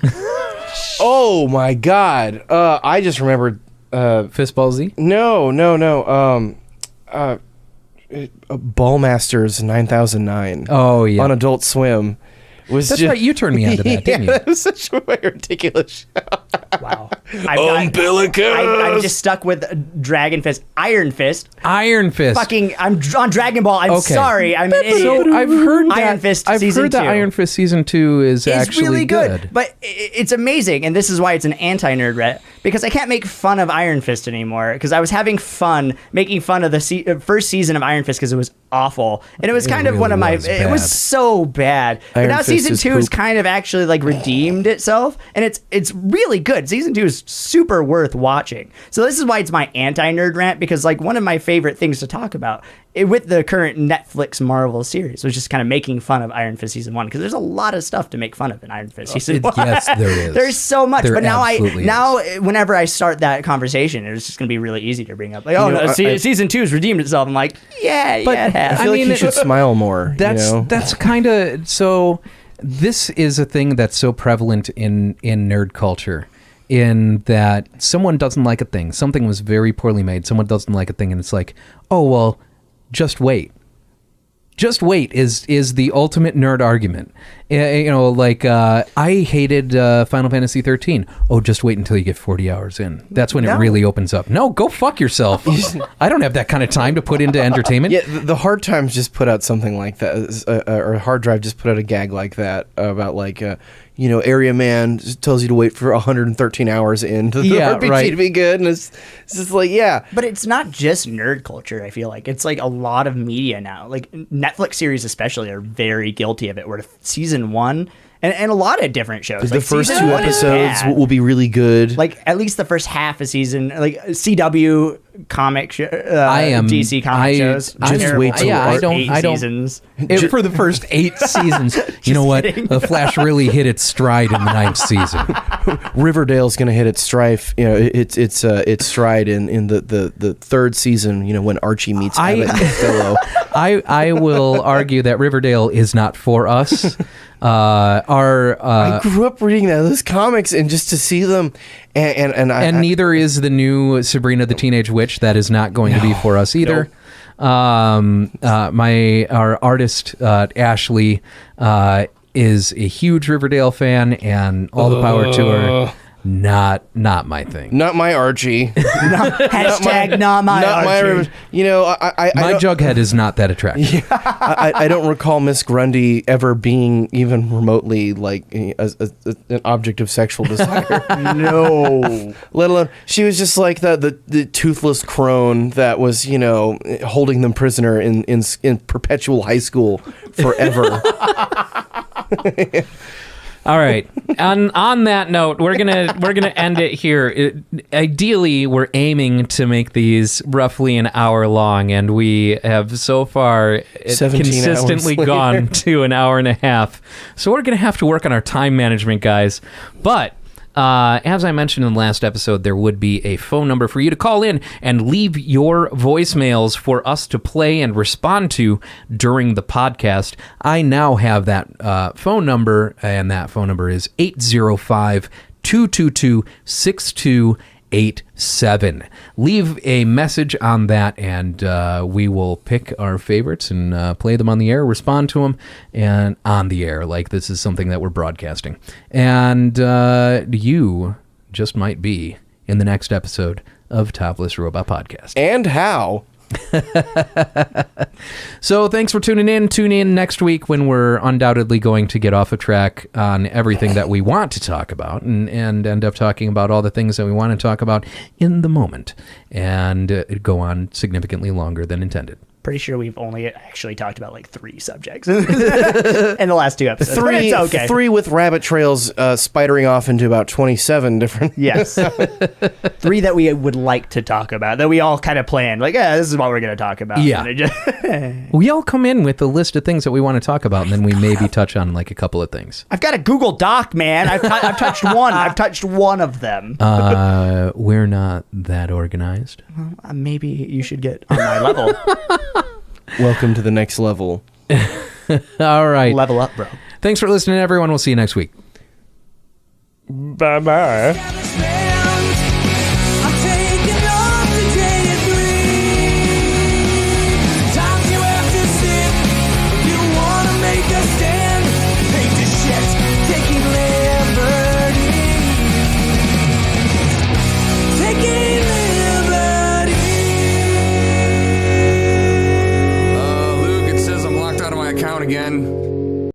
Oh my God. I just remembered. Fistball Z. No. Ballmasters 9009. Oh yeah. On Adult Swim. That's right. You turned me on to that, didn't you? That was such a ridiculous show. Wow. Umbilical. I'm just stuck with Dragon Fist. Iron Fist. Fucking, I'm on Dragon Ball. I'm sorry. I'm an idiot. So I've heard Iron Fist season 2. Iron Fist season 2 is actually really good. But it's amazing, and this is why it's an anti-nerd rant, because I can't make fun of Iron Fist anymore, because I was having fun making fun of the first season of Iron Fist because it was awful. And it was kind of one of my... It was so bad. But now season 2 is kind of actually like redeemed itself, and it's really good. Season 2 is super worth watching. So this is why it's my anti-nerd rant, because like one of my favorite things to talk about with the current Netflix Marvel series was just kind of making fun of Iron Fist season 1, because there's a lot of stuff to make fun of in Iron Fist season 1. Yes, there is. There's so much. But now whenever I start that conversation, it's just going to be really easy to bring up. Like, season 2 has redeemed itself. I'm like, yeah, it has. I feel like you should smile more. That's kind of so. This is a thing that's so prevalent in nerd culture, in that someone doesn't like a thing. Something was very poorly made. Someone doesn't like a thing, and it's like, oh, well, just wait. just wait is the ultimate nerd argument. I hated Final Fantasy 13. Oh, just wait until you get 40 hours in. That's when it really opens up. No, go fuck yourself. I don't have that kind of time to put into entertainment. Yeah, the Hard Times just put out something like that, or Hard Drive just put out a gag like that about Area Man tells you to wait for 113 hours into the RPG to be good, and it's just like, yeah. But it's not just nerd culture, I feel like. It's like a lot of media now. Like Netflix series especially are very guilty of it, where season 1, and a lot of different shows. The first 2 episodes will be really good. Like at least the first half of season, like CW comic DC comic shows. Just wait till I don't seasons. For the first 8 seasons. You know what? The Flash really hit its stride in the 9th season. Riverdale's going to hit its strife. Its stride in the 3rd season. When Archie meets Abbott and Costello. I will argue that Riverdale is not for us. I grew up reading those comics, and just to see them, and neither is the new Sabrina the Teenage Witch. That is not going to be for us either. Our artist Ashley is a huge Riverdale fan, and all the power to her. Not my thing. Not my Archie. Hashtag not my Archie. My Jughead is not that attractive. Yeah, I don't recall Miss Grundy ever being even remotely like an object of sexual desire. No. Let alone, she was just like the toothless crone that was holding them prisoner in perpetual high school forever. All right. On that note, we're gonna end it here. Ideally, we're aiming to make these roughly an hour long, and we have so far consistently gone to an hour and a half. So we're gonna have to work on our time management, guys. But as I mentioned in the last episode, there would be a phone number for you to call in and leave your voicemails for us to play and respond to during the podcast. I now have that phone number, and that phone number is 805-222-6287. Leave a message on that, and we will pick our favorites and play them on the air, respond to them, and on the air, like this is something that we're broadcasting. And you just might be in the next episode of Topless Robot Podcast. And how? So thanks for tuning in. Tune in next week when we're undoubtedly going to get off of track on everything that we want to talk about and end up talking about all the things that we want to talk about in the moment and go on significantly longer than intended. Pretty sure we've only actually talked about like 3 subjects in the last 2 episodes. 3, it's okay. 3 with rabbit trails spidering off into about 27 different. Yes. 3 that we would like to talk about, that we all kind of planned. Like, this is what we're going to talk about. Yeah. We all come in with a list of things that we want to talk about, and then we maybe touch on like a couple of things. I've got a Google Doc, man. I've touched one. I've touched one of them. We're not that organized. Well, maybe you should get on my level. Welcome to the next level. All right. Level up, bro. Thanks for listening, everyone. We'll see you next week. Bye-bye.